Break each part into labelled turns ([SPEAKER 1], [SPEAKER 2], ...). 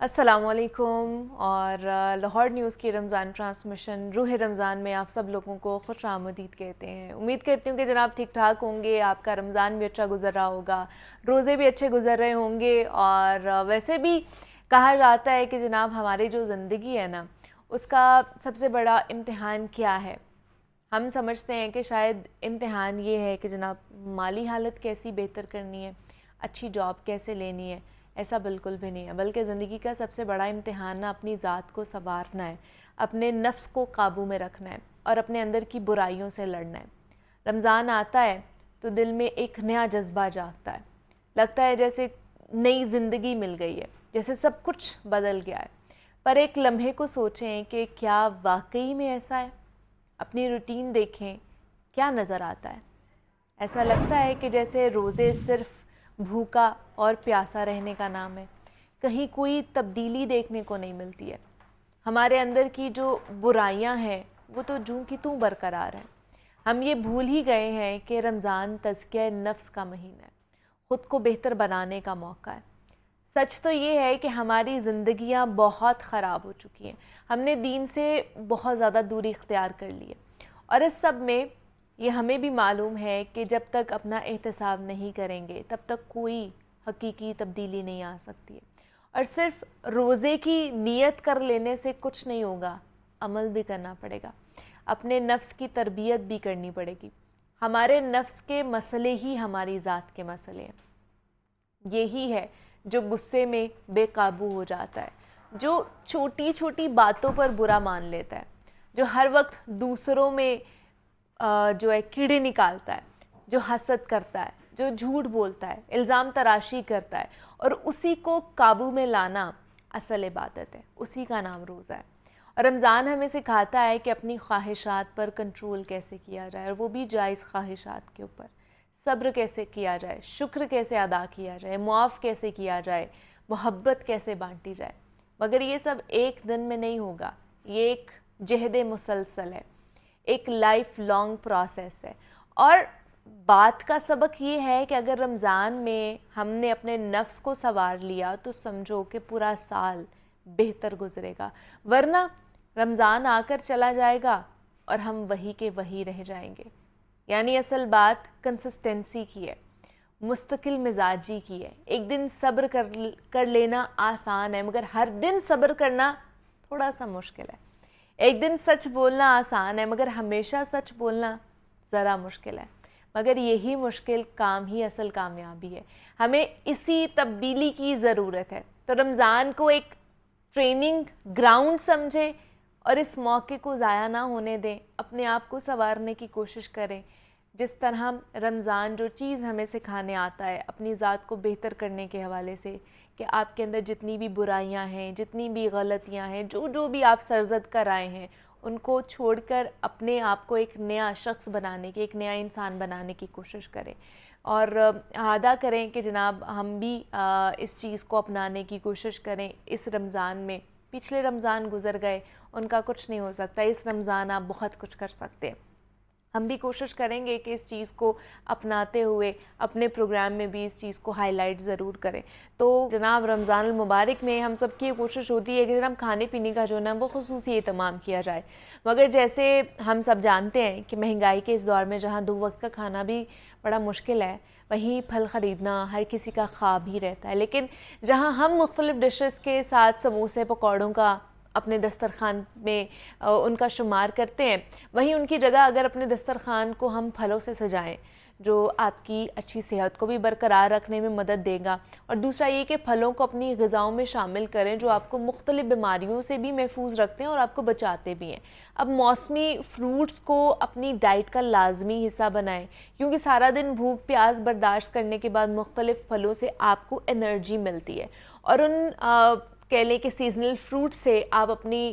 [SPEAKER 1] السلام علیکم، اور لاہور نیوز کی رمضان ٹرانسمیشن روح رمضان میں آپ سب لوگوں کو خوش آمدید کہتے ہیں۔ امید کرتی ہوں کہ جناب ٹھیک ٹھاک ہوں گے، آپ کا رمضان بھی اچھا گزر رہا ہوگا، روزے بھی اچھے گزر رہے ہوں گے۔ اور ویسے بھی کہا جاتا ہے کہ جناب ہماری جو زندگی ہے نا، اس کا سب سے بڑا امتحان کیا ہے؟ ہم سمجھتے ہیں کہ شاید امتحان یہ ہے کہ جناب مالی حالت کیسی بہتر کرنی ہے، اچھی جاب کیسے لینی ہے۔ ایسا بالکل بھی نہیں ہے، بلکہ زندگی کا سب سے بڑا امتحان نا اپنی ذات کو سنوارنا ہے، اپنے نفس کو قابو میں رکھنا ہے اور اپنے اندر کی برائیوں سے لڑنا ہے۔ رمضان آتا ہے تو دل میں ایک نیا جذبہ جاگتا ہے، لگتا ہے جیسے نئی زندگی مل گئی ہے، جیسے سب کچھ بدل گیا ہے۔ پر ایک لمحے کو سوچیں کہ کیا واقعی میں ایسا ہے؟ اپنی روٹین دیکھیں، کیا نظر آتا ہے؟ ایسا لگتا ہے کہ جیسے روزے صرف بھوکا اور پیاسا رہنے کا نام ہے، کہیں کوئی تبدیلی دیکھنے کو نہیں ملتی ہے۔ ہمارے اندر کی جو برائیاں ہیں وہ تو جوں کی توں برقرار ہیں۔ ہم یہ بھول ہی گئے ہیں کہ رمضان تزکیہ نفس کا مہینہ ہے، خود کو بہتر بنانے کا موقع ہے۔ سچ تو یہ ہے کہ ہماری زندگیاں بہت خراب ہو چکی ہیں، ہم نے دین سے بہت زیادہ دوری اختیار کر لی ہے، اور اس سب میں یہ ہمیں بھی معلوم ہے کہ جب تک اپنا احتساب نہیں کریں گے تب تک کوئی حقیقی تبدیلی نہیں آ سکتی ہے۔ اور صرف روزے کی نیت کر لینے سے کچھ نہیں ہوگا، عمل بھی کرنا پڑے گا، اپنے نفس کی تربیت بھی کرنی پڑے گی۔ ہمارے نفس کے مسئلے ہی ہماری ذات کے مسئلے ہیں۔ یہی ہے جو غصے میں بے قابو ہو جاتا ہے، جو چھوٹی چھوٹی باتوں پر برا مان لیتا ہے، جو ہر وقت دوسروں میں جو ہے کیڑے نکالتا ہے، جو حسد کرتا ہے، جو جھوٹ بولتا ہے، الزام تراشی کرتا ہے، اور اسی کو قابو میں لانا اصل عبادت ہے، اسی کا نام روزہ ہے۔ اور رمضان ہمیں سکھاتا ہے کہ اپنی خواہشات پر کنٹرول کیسے کیا جائے، اور وہ بھی جائز خواہشات کے اوپر۔ صبر کیسے کیا جائے، شکر کیسے ادا کیا جائے، معاف کیسے کیا جائے، محبت کیسے بانٹی جائے۔ مگر یہ سب ایک دن میں نہیں ہوگا، یہ ایک جہد مسلسل ہے، ایک لائف لانگ پروسیس ہے۔ اور بات کا سبق یہ ہے کہ اگر رمضان میں ہم نے اپنے نفس کو سنوار لیا تو سمجھو کہ پورا سال بہتر گزرے گا، ورنہ رمضان آ کر چلا جائے گا اور ہم وہی کے وہی رہ جائیں گے۔ یعنی اصل بات کنسسٹنسی کی ہے، مستقل مزاجی کی ہے۔ ایک دن صبر کر لینا آسان ہے، مگر ہر دن صبر کرنا تھوڑا سا مشکل ہے۔ ایک دن سچ بولنا آسان ہے، مگر ہمیشہ سچ بولنا ذرا مشکل ہے۔ مگر یہی مشکل کام ہی اصل کامیابی ہے۔ ہمیں اسی تبدیلی کی ضرورت ہے۔ تو رمضان کو ایک ٹریننگ گراؤنڈ سمجھیں اور اس موقع کو ضائع نہ ہونے دیں، اپنے آپ کو سنوارنے کی کوشش کریں۔ جس طرح رمضان جو چیز ہمیں سکھانے آتا ہے اپنی ذات کو بہتر کرنے کے حوالے سے، کہ آپ کے اندر جتنی بھی برائیاں ہیں، جتنی بھی غلطیاں ہیں، جو بھی آپ سرزد کر آئے ہیں، ان کو چھوڑ کر اپنے آپ کو ایک نیا شخص بنانے کی، ایک نیا انسان بنانے کی کوشش کریں، اور اعادہ کریں کہ جناب ہم بھی اس چیز کو اپنانے کی کوشش کریں۔ اس رمضان میں پچھلے رمضان گزر گئے، ان کا کچھ نہیں ہو سکتا، اس رمضان آپ بہت کچھ کر سکتے ہیں۔ ہم بھی کوشش کریں گے کہ اس چیز کو اپناتے ہوئے اپنے پروگرام میں بھی اس چیز کو ہائی لائٹ ضرور کریں۔ تو جناب رمضان المبارک میں ہم سب کی کوشش ہوتی ہے کہ جناب کھانے پینے کا جو نا وہ خصوصی اہتمام کیا جائے، مگر جیسے ہم سب جانتے ہیں کہ مہنگائی کے اس دور میں جہاں 2 وقت کا کھانا بھی بڑا مشکل ہے، وہیں پھل خریدنا ہر کسی کا خواب ہی رہتا ہے۔ لیکن جہاں ہم مختلف ڈشز کے ساتھ سموسے پکوڑوں کا اپنے دسترخوان میں ان کا شمار کرتے ہیں، وہیں ان کی جگہ اگر اپنے دسترخوان کو ہم پھلوں سے سجائیں جو آپ کی اچھی صحت کو بھی برقرار رکھنے میں مدد دے گا، اور دوسرا یہ کہ پھلوں کو اپنی غذاؤں میں شامل کریں جو آپ کو مختلف بیماریوں سے بھی محفوظ رکھتے ہیں اور آپ کو بچاتے بھی ہیں۔ اب موسمی فروٹس کو اپنی ڈائٹ کا لازمی حصہ بنائیں، کیونکہ سارا دن بھوک پیاس برداشت کرنے کے بعد مختلف پھلوں سے آپ کو انرجی ملتی ہے، اور ان کہہ لیں کہ سیزنل فروٹ سے آپ اپنی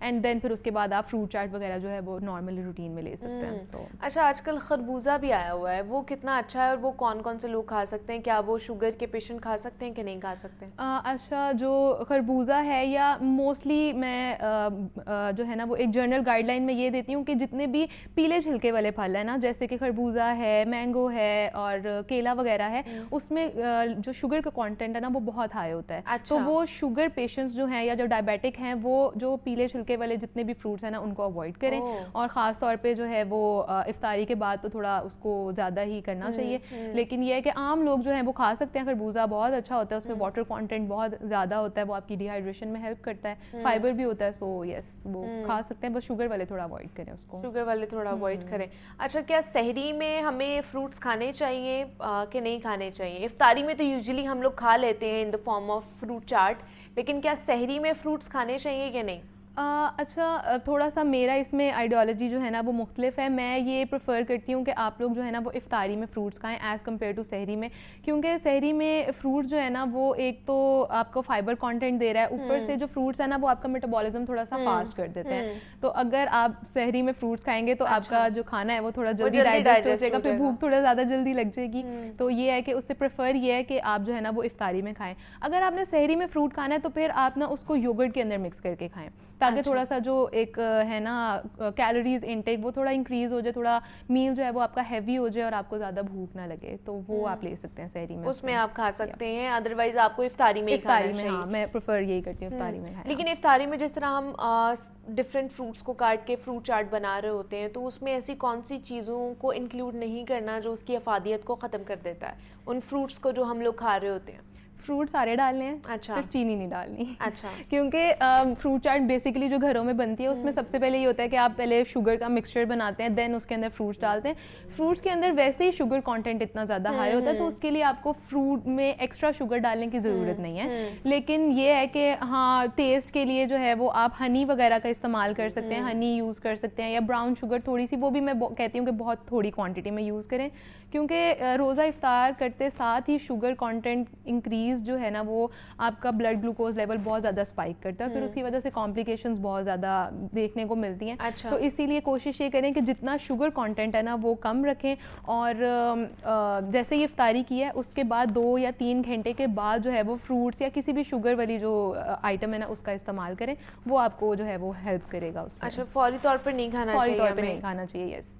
[SPEAKER 2] اینڈ دین پھر اس کے بعد آپ فروٹ چاٹ وغیرہ جو ہے وہ نارملی روٹین میں لے سکتے ہیں. تو
[SPEAKER 1] اچھا آج کل خربوزہ بھی آیا ہوا ہے, وہ کتنا اچھا ہے اور وہ کون کون سے لوگ کھا سکتے ہیں؟ کیا وہ شوگر کے پیشنٹ کھا سکتے ہیں کہ نہیں کھا سکتے؟
[SPEAKER 2] اچھا جو خربوزہ ہے یا موسٹلی میں جو ہے نا وہ ایک جنرل گائیڈ لائن میں یہ دیتی ہوں کہ جتنے بھی پیلے چھلکے والے پھل ہیں نا جیسے کہ خربوزہ ہے, مینگو ہے اور کیلا وغیرہ ہے, اس میں جو شوگر کا کانٹینٹ ہے نا وہ بہت ہائی ہوتا ہے. تو وہ شوگر پیشنٹس جو ہیں یا جو ڈائبیٹک ہیں وہ جو پیلے چھلکے والے جتنے بھی فروٹس ہیں نا ان کو اوائڈ کریں, اور خاص طور پہ جو ہے وہ افطاری کے بعد تو تھوڑا اس کو زیادہ ہی کرنا چاہیے. لیکن یہ ہے کہ عام لوگ جو ہیں وہ کھا سکتے ہیں. خربوزہ بہت اچھا ہوتا ہے, اس میں واٹر کانٹینٹ بہت زیادہ ہوتا ہے, وہ آپ کی ڈی ہائیڈریشن میں ہیلپ کرتا ہے, فائبر بھی ہوتا ہے. سو یس وہ کھا سکتے ہیں, بس شوگر والے تھوڑا اوائڈ کریں اس کو,
[SPEAKER 1] شوگر والے تھوڑا اوائڈ کریں. اچھا کیا سحری میں ہمیں فروٹس کھانے چاہیے کہ نہیں کھانے چاہیے؟ افطاری میں تو یوزلی ہم لوگ کھا لیتے ہیں ان دا فارم آف فروٹ چاٹ, لیکن کیا سحری میں فروٹس کھانے چاہیے کہ نہیں؟
[SPEAKER 2] اچھا تھوڑا سا میرا اس میں آئیڈیالوجی جو ہے نا وہ مختلف ہے. میں یہ پریفر کرتی ہوں کہ آپ لوگ جو ہے نا وہ افطاری میں فروٹس کھائیں ایز کمپیئر ٹو سحری میں, کیونکہ سحری میں فروٹس جو ہے نا وہ ایک تو آپ کو فائبر کانٹینٹ دے رہا ہے, اوپر سے جو فروٹس ہے نا وہ آپ کا میٹابولزم تھوڑا سا فاسٹ کر دیتے ہیں. تو اگر آپ سحری میں فروٹس کھائیں گے تو آپ کا جو کھانا ہے وہ تھوڑا جلدی ڈائجسٹ ہو جائے گا, پھر بھوک تھوڑا زیادہ جلدی لگ جائے گی. تو یہ ہے کہ اس سے پریفر یہ ہے کہ آپ جو ہے نا وہ افطاری میں کھائیں. اگر آپ نے سحری میں فروٹ کھانا ہے تو پھر آپ نا اس کو یوگرٹ کے اندر مکس کر کے کھائیں, تاکہ تھوڑا سا جو ایک ہے نا کیلوریز انٹیک وہ تھوڑا انکریز ہو جائے, تھوڑا میل جو ہے وہ آپ کا ہیوی ہو جائے اور آپ کو زیادہ بھوک نہ لگے. تو وہ آپ لے سکتے ہیں سحری میں,
[SPEAKER 1] اس میں آپ کھا سکتے ہیں. ادروائز آپ کو افطاری میں کھانا چاہیے.
[SPEAKER 2] ہاں میں پریفر یہی کرتی ہوں افطاری میں.
[SPEAKER 1] لیکن افطاری میں جس طرح ہم ڈفرینٹ فروٹس کو کاٹ کے فروٹ چاٹ بنا رہے ہوتے ہیں, تو اس میں ایسی کون سی چیزوں کو انکلوڈ نہیں کرنا جو اس کی افادیت کو ختم کر دیتا ہے ان فروٹس کو جو ہم لوگ کھا رہے ہوتے ہیں؟
[SPEAKER 2] فروٹ سارے ڈالنے ہیں,
[SPEAKER 1] اچھا,
[SPEAKER 2] صرف چینی نہیں ڈالنی.
[SPEAKER 1] اچھا,
[SPEAKER 2] کیونکہ فروٹ چاٹ بیسیکلی جو گھروں میں بنتی ہے اس میں سب سے پہلے یہ ہوتا ہے کہ آپ پہلے شوگر کا مکسچر بناتے ہیں, دین اس کے اندر فروٹس ڈالتے ہیں. فروٹس کے اندر ویسے ہی شوگر کانٹینٹ اتنا زیادہ ہائی ہوتا ہے, تو اس کے لیے آپ کو فروٹ میں ایکسٹرا شوگر ڈالنے کی ضرورت نہیں ہے. لیکن یہ ہے کہ ہاں ٹیسٹ کے لیے جو ہے وہ آپ ہنی وغیرہ کا استعمال کر سکتے ہیں, ہنی یوز کر سکتے ہیں, یا براؤن شوگر تھوڑی سی, وہ بھی میں کہتی ہوں کہ بہت تھوڑی کوانٹٹی میں یوز کریں, کیونکہ روزہ افطار کرتے ساتھ ہی شوگر کانٹینٹ انکریز جو ہے نا وہ آپ کا بلڈ گلوکوز لیول بہت زیادہ اسپائک کرتا ہے, پھر اس کی وجہ سے کمپلیکیشنز بہت زیادہ دیکھنے کو ملتی ہیں. تو اسی لیے کوشش یہ کریں کہ جتنا شوگر کانٹینٹ ہے نا وہ کم رکھیں, اور جیسے یہ افطاری کی ہے اس کے بعد 2 یا 3 گھنٹے کے بعد جو ہے وہ فروٹس یا کسی بھی شوگر والی جو آئٹم ہے نا اس کا استعمال کریں, وہ آپ کو جو ہے وہ ہیلپ کرے گا اس میں.
[SPEAKER 1] اچھا فوری طور پر نہیں کھانا چاہیے,
[SPEAKER 2] فوری طور پہ نہیں کھانا چاہیے. یس,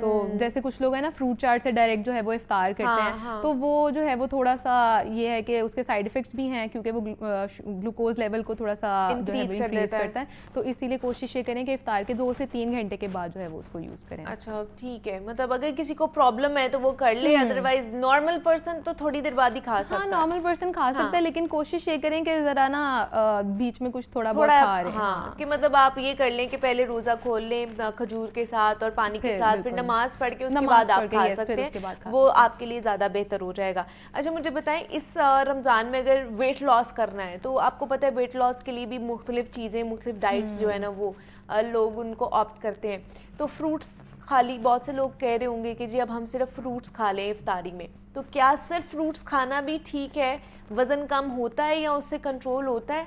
[SPEAKER 2] تو جیسے کچھ لوگ ہیں نا فروٹ چاٹ سے ڈائریکٹ جو ہے وہ افطار کرتے ہیں, تو وہ جو ہے وہ تھوڑا سا یہ ہے کہ اس کے سائڈ افیکٹس بھی ہیں, کیونکہ وہ گلوکوز لیول کو تھوڑا سا جو ہے انکریز کرتا ہے. تو اسی لیے کوشش یہ کریں کہ افطار کے 2 سے 3 گھنٹے کے بعد جو ہے وہ اس کو یوز کریں.
[SPEAKER 1] اچھا ٹھیک ہے, مطلب اگر کسی کو پرابلم ہے تو وہ کر لے, ادروائز نارمل پرسن تو تھوڑی دیر بعد ہی کھا سکتا ہے.
[SPEAKER 2] ہاں نارمل پرسن کھا سکتا ہے, لیکن کوشش یہ کریں کہ ذرا نا بیچ میں کچھ تھوڑا بہت کھا رہے ہیں.
[SPEAKER 1] ہاں کہ مطلب آپ یہ کر لیں کہ پہلے روزہ کھول لیں کھجور کے ساتھ اور پانی کے ساتھ, پھر نماز پڑھ کے اس کے بعد آپ کھا سکتے ہیں, وہ آپ کے لیے زیادہ بہتر ہو جائے گا. اچھا مجھے بتائیں اس رمضان میں اگر ویٹ لاس کرنا ہے تو آپ کو پتہ ہے ویٹ لاس کے لیے بھی مختلف چیزیں, مختلف ڈائٹس جو ہے نا وہ لوگ ان کو آپٹ کرتے ہیں. تو فروٹس خالی, بہت سے لوگ کہہ رہے ہوں گے کہ جی اب ہم صرف فروٹس کھا لیں افطاری میں, تو کیا صرف فروٹس کھانا بھی ٹھیک ہے؟ وزن کم ہوتا ہے یا اس سے کنٹرول ہوتا ہے؟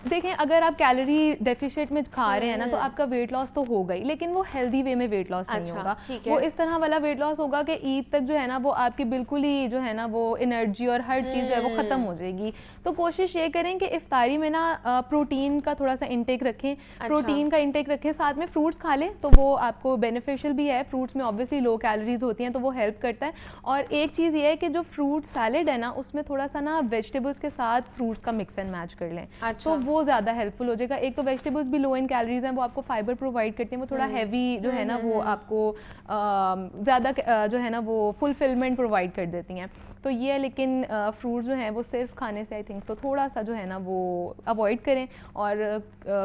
[SPEAKER 2] دیکھیں اگر آپ کیلوری ڈیفیشٹ میں کھا رہے ہیں نا تو آپ کا ویٹ لاس تو ہوگا ہی, لیکن وہ ہیلدی وے میں ویٹ لاس نہیں ہوگا. وہ اس طرح والا ویٹ لاس ہوگا کہ عید تک جو ہے نا وہ آپ کی بالکل ہی جو ہے نا وہ انرجی اور ہر چیز جو ہے وہ ختم ہو جائے گی. تو کوشش یہ کریں کہ افطاری میں نا پروٹین کا تھوڑا سا انٹیک رکھیں, پروٹین کا انٹیک رکھیں, ساتھ میں فروٹس کھا لیں تو وہ آپ کو بینیفیشیل بھی ہے. فروٹس میں آبویسلی لو کیلوریز ہوتی ہیں تو وہ ہیلپ کرتا ہے. اور ایک چیز یہ ہے کہ جو فروٹ سیلڈ ہے نا اس میں تھوڑا سا نا ویجیٹیبلس کے ساتھ فروٹس کا مکس اینڈ میچ کر لیں, تو وہ زیادہ ہیلپ فل ہو جائے گا. ایک تو ویجیٹیبلس بھی لو ان کیلوریز ہیں, وہ آپ کو فائبر پرووائڈ کرتے ہیں, وہ تھوڑا ہیوی جو ہے نا وہ آپ کو زیادہ جو ہے نا وہ فلفلمنٹ پرووائڈ کر دیتی ہیں. تو یہ ہے, لیکن فروٹ جو ہیں وہ صرف کھانے سے آئی تھنک سو تھوڑا سا جو ہے نا وہ اوائڈ کریں, اور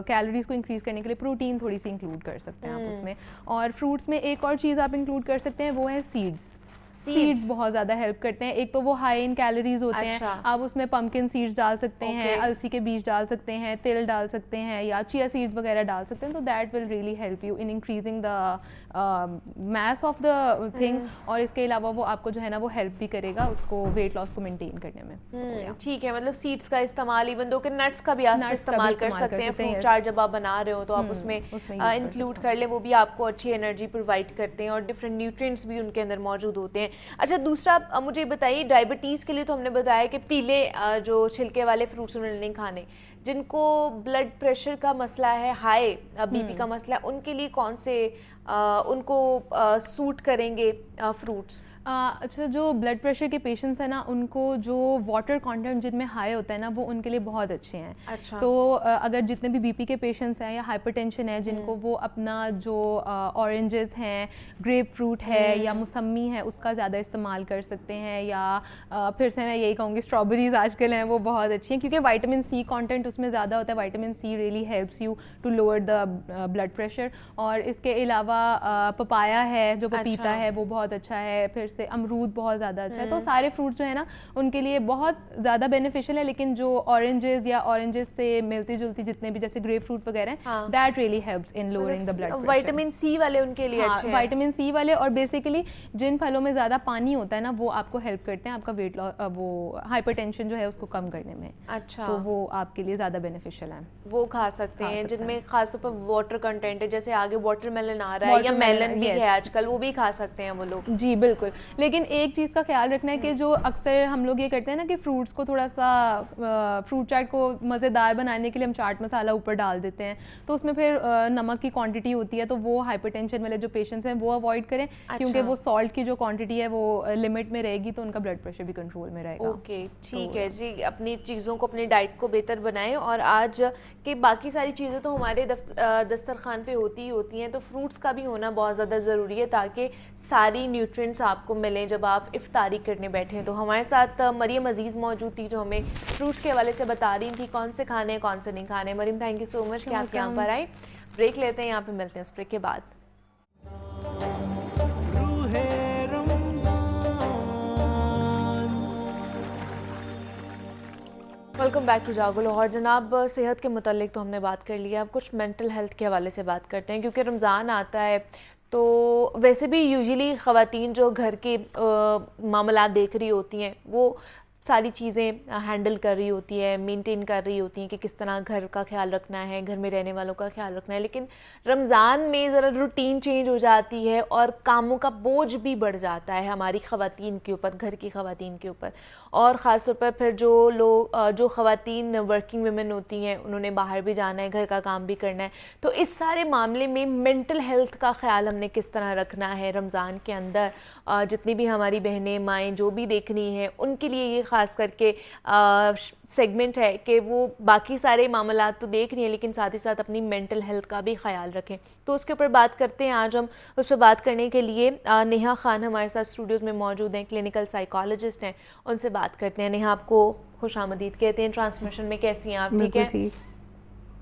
[SPEAKER 2] کیلوریز کو انکریز کرنے کے لیے پروٹین تھوڑی سی انکلوڈ کر سکتے ہیں آپ اس میں. اور فروٹس میں ایک اور چیز آپ انکلوڈ کر سکتے ہیں, وہ ہے سیڈس. سیڈز بہت زیادہ ہیلپ کرتے ہیں. ایک تو وہ ہائی ان کیلوریز ہوتے ہیں, آپ اس میں پمکن سیڈز ڈال سکتے ہیں, السی کے بیج ڈال سکتے ہیں, تل ڈال سکتے ہیں, یا چیا سیڈز وغیرہ ڈال سکتے ہیں. تو that will really help you in increasing the mass of the thing. اور اس کے علاوہ وہ آپ کو جو ہے نا وہ ہیلپ بھی کرے گا اس کو ویٹ لاس کو مینٹین کرنے میں.
[SPEAKER 1] ٹھیک ہے, مطلب سیڈس کا استعمال, ایون دو کہ نٹس کا بھی آپ استعمال کر سکتے ہیں. فروٹ چاٹ جب آپ بنا رہے ہو تو آپ اس میں انکلوڈ کر لیں, وہ بھی آپ کو اچھی انرجی پرووائڈ کرتے ہیں اور ڈفرینٹ نیوٹرینٹس بھی ان کے اندر موجود ہوتے ہیں. اچھا دوسرا مجھے بتائیے, ڈائبٹیز کے لیے تو ہم نے بتایا کہ پیلے جو چھلکے والے فروٹس انہوں نے نہیں کھانے. جن کو بلڈ پریشر کا مسئلہ ہے, ہائی بی پی کا مسئلہ ہے, ان کے لیے کون سے ان کو سوٹ کریں گے فروٹس؟
[SPEAKER 2] اچھا, جو بلڈ پریشر کے پیشنٹس ہیں نا, ان کو جو واٹر کانٹینٹ جن میں ہائی ہوتا ہے نا, وہ ان کے لیے بہت اچھے ہیں. تو اگر جتنے بھی بی پی کے پیشنٹس ہیں یا ہائپر ٹینشن ہے جن کو, وہ اپنا جو اورنجز ہیں, گریپ فروٹ ہے یا موسمی ہے, اس کا زیادہ استعمال کر سکتے ہیں. یا پھر سے میں یہی کہوں گی اسٹرابیریز آج کل ہیں وہ بہت اچھی ہیں, کیونکہ وائٹامن سی کانٹینٹ اس میں زیادہ ہوتا ہے. Vitamin C really helps you to lower the blood pressure. اور اس کے علاوہ پپایا ہے, جو پپیتا ہے, وہ بہت اچھا ہے. پھر سے امرود بہت زیادہ اچھا ہے. تو سارے فروٹس جو ہے نا ان کے لیے بہت زیادہ بینیفیشل ہے. لیکن جو اورنجز یا اورنجز سے ملتی جلتی جتنے بھی جیسے گریپ فروٹ وغیرہ ہیں, that really helps in lowering the blood pressure.
[SPEAKER 1] Vitamin C والے ان کے لیے اچھے ہیں.
[SPEAKER 2] وائٹامن سی والے, اور بیسیکلی جن پھلوں میں زیادہ پانی ہوتا ہے نا, وہ آپ کو ہیلپ کرتے ہیں آپ کا ویٹ لاس, وہ ہائپر ٹینشن جو ہے اس کو کم کرنے میں.
[SPEAKER 1] اچھا,
[SPEAKER 2] تو وہ آپ کے لیے زیادہ بینیفیشل ہیں,
[SPEAKER 1] وہ کھا سکتے ہیں جن میں خاص طور پر واٹر کنٹینٹ ہے. جیسے آگے واٹر میلن آ رہا ہے یا میلن بھی ہے آج کل, وہ بھی کھا سکتے ہیں وہ لوگ.
[SPEAKER 2] جی بالکل. لیکن ایک چیز کا خیال رکھنا ہے کہ جو اکثر ہم لوگ یہ کرتے ہیں نا کہ فروٹس کو تھوڑا سا فروٹ چاٹ کو مزیدار بنانے کے لیے ہم چاٹ مسالہ اوپر ڈال دیتے ہیں, تو اس میں پھر نمک کی کوانٹٹی ہوتی ہے. تو وہ ہائپر ٹینشن والے جو پیشنٹس ہیں وہ اوائڈ کریں, کیونکہ وہ سالٹ کی جو کوانٹٹی ہے وہ لمٹ میں رہے گی, تو ان کا بلڈ پریشر بھی کنٹرول میں رہے گا.
[SPEAKER 1] اوکے ٹھیک ہے جی. اپنی چیزوں کو, اپنی ڈائٹ کو بہتر بنائیں. اور آج کے باقی ساری چیزیں تو ہمارے دسترخوان پہ ہوتی ہی ہوتی ہیں, تو فروٹس کا بھی ہونا بہت زیادہ ضروری ہے تاکہ ساری نیوٹرینٹس آپ کو ملیں جب آپ افطاری کرنے بیٹھیں. تو ہمارے ساتھ مریم عزیز موجود تھی جو ہمیں فروٹس کے حوالے سے بتا رہی تھی کون سے کھانے ہیں کون سے نہیں کھانے. مریم تھینک یو سو مچ کہ آپ یہاں پر آئیں. بریک لیتے ہیں, یہاں پہ ملتے ہیں اس بریک کے بعد. Welcome back to Jago Lahore. جناب, صحت کے متعلق تو ہم نے بات کر لی ہے, اب کچھ مینٹل ہیلتھ کے حوالے سے بات کرتے ہیں. کیونکہ رمضان آتا ہے تو ویسے بھی یوزلی خواتین جو گھر کے معاملات دیکھ رہی ہوتی ہیں, وہ ساری چیزیں ہینڈل کر رہی ہوتی ہے, مینٹین کر رہی ہوتی ہیں کہ کس طرح گھر کا خیال رکھنا ہے, گھر میں رہنے والوں کا خیال رکھنا ہے. لیکن رمضان میں ذرا روٹین چینج ہو جاتی ہے اور کاموں کا بوجھ بھی بڑھ جاتا ہے ہماری خواتین کے اوپر, گھر کی خواتین کے اوپر. اور خاص طور پر پھر جو خواتین ورکنگ ویمن ہوتی ہیں, انہوں نے باہر بھی جانا ہے, گھر کا کام بھی کرنا ہے. تو اس سارے معاملے میں مینٹل ہیلتھ کا خیال ہم نے کس طرح رکھنا ہے رمضان کے اندر. جتنی بھی ہماری بہنیں مائیں جو بھی دیکھنی ہیں, ان کے لیے یہ خاص کر کے سیگمنٹ ہے کہ وہ باقی سارے معاملات تو دیکھ رہی ہیں لیکن ساتھ ہی ساتھ اپنی مینٹل ہیلتھ کا بھی خیال رکھیں. تو اس کے اوپر بات کرتے ہیں. آج ہم اس پہ بات کرنے کے لیے نیہا خان ہمارے ساتھ اسٹوڈیوز میں موجود ہیں, کلینکل سائیکالوجسٹ ہیں. ان سے بات کرتے ہیں. نیہا, آپ کو خوش آمدید کہتے ہیں ٹرانسمیشن میں. کیسی ہیں آپ؟ ٹھیک ہے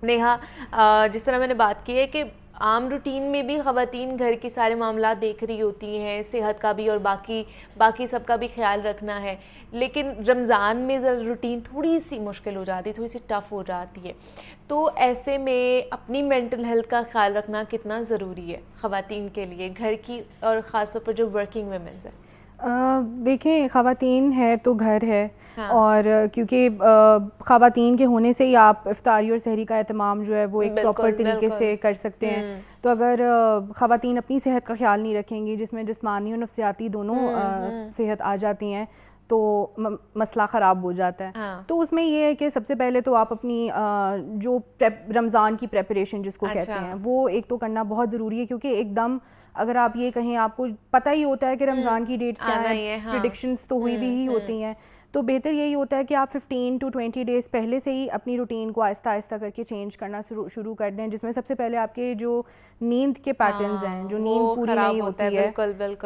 [SPEAKER 1] نیہا, جس طرح میں نے بات کی ہے کہ عام روٹین میں بھی خواتین گھر کے سارے معاملات دیکھ رہی ہوتی ہیں, صحت کا بھی اور باقی سب کا بھی خیال رکھنا ہے. لیکن رمضان میں ذرا روٹین تھوڑی سی مشکل ہو جاتی ہے, تھوڑی سی ٹف ہو جاتی ہے. تو ایسے میں اپنی مینٹل ہیلتھ کا خیال رکھنا کتنا ضروری ہے خواتین کے لیے, گھر کی اور خاص طور پر جو ورکنگ ویمنز ہیں؟
[SPEAKER 3] دیکھیں, خواتین ہے تو گھر ہے. اور کیونکہ خواتین کے ہونے سے ہی آپ افطاری اور سحری کا اہتمام جو ہے وہ ایک پراپر طریقے سے کر سکتے ہیں. تو اگر خواتین اپنی صحت کا خیال نہیں رکھیں گی, جس میں جسمانی اور نفسیاتی دونوں صحت آ جاتی ہیں, تو مسئلہ خراب ہو جاتا ہے. تو اس میں یہ ہے کہ سب سے پہلے تو آپ اپنی جو رمضان کی پریپریشن جس کو کہتے ہیں, وہ ایک تو کرنا بہت ضروری ہے. کیونکہ ایک دم اگر آپ یہ کہیں, آپ کو پتہ ہی ہوتا ہے کہ رمضان کی ڈیٹس کیا ہیں, پریڈکشنز تو ہوئی بھی ہوتی ہیں, تو بہتر یہی ہوتا ہے کہ آپ 15 to 20 ڈیز پہلے سے ہی اپنی روٹین کو آہستہ آہستہ کر کے چینج کرنا شروع کر دیں. جس میں سب سے پہلے آپ کے جو نیند کے پیٹرنز ہیں, جو نیند پوری نہیں ہوتی ہے,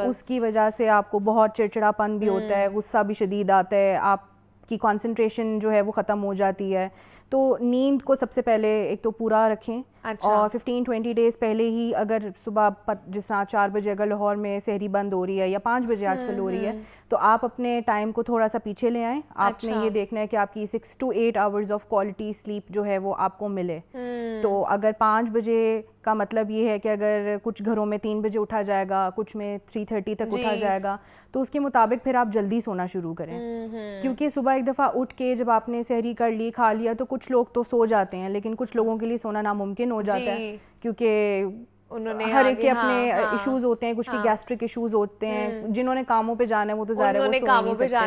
[SPEAKER 3] اس کی وجہ سے آپ کو بہت چڑچڑاپن بھی ہوتا ہے, غصہ بھی شدید آتا ہے, آپ کی کنسنٹریشن جو ہے وہ ختم ہو جاتی ہے. تو نیند کو سب سے پہلے ایک تو پورا رکھیں, اور 15-20 ڈیز پہلے ہی اگر صبح جس طرح 4 بجے اگر لاہور میں سحری بند ہو رہی ہے یا 5 بجے آج کل ہو رہی ہے, تو آپ اپنے ٹائم کو تھوڑا سا پیچھے لے آئیں. آپ نے یہ دیکھنا ہے کہ آپ کی 6 to 8 hours of quality slip جو ہے وہ آپ کو ملے. تو اگر 5 بجے کا مطلب یہ ہے کہ اگر کچھ گھروں میں 3 بجے اٹھا جائے گا, کچھ میں 3:30 تک اٹھا جائے گا, تو اس کے مطابق پھر آپ جلدی سونا شروع کریں. کیونکہ صبح ایک دفعہ اٹھ کے جب آپ نے سحری کر لی, کھا لیا, تو کچھ لوگ تو سو جاتے ہیں, لیکن کچھ لوگوں کے لیے سونا ناممکن ہو جاتا ہے, کیونکہ ہر ایک کے اپنے ایشوز ہوتے ہیں, کچھ کے گیسٹرک ایشوز ہوتے ہیں, جنہوں نے کاموں پہ جانا ہے وہ تو ظاہر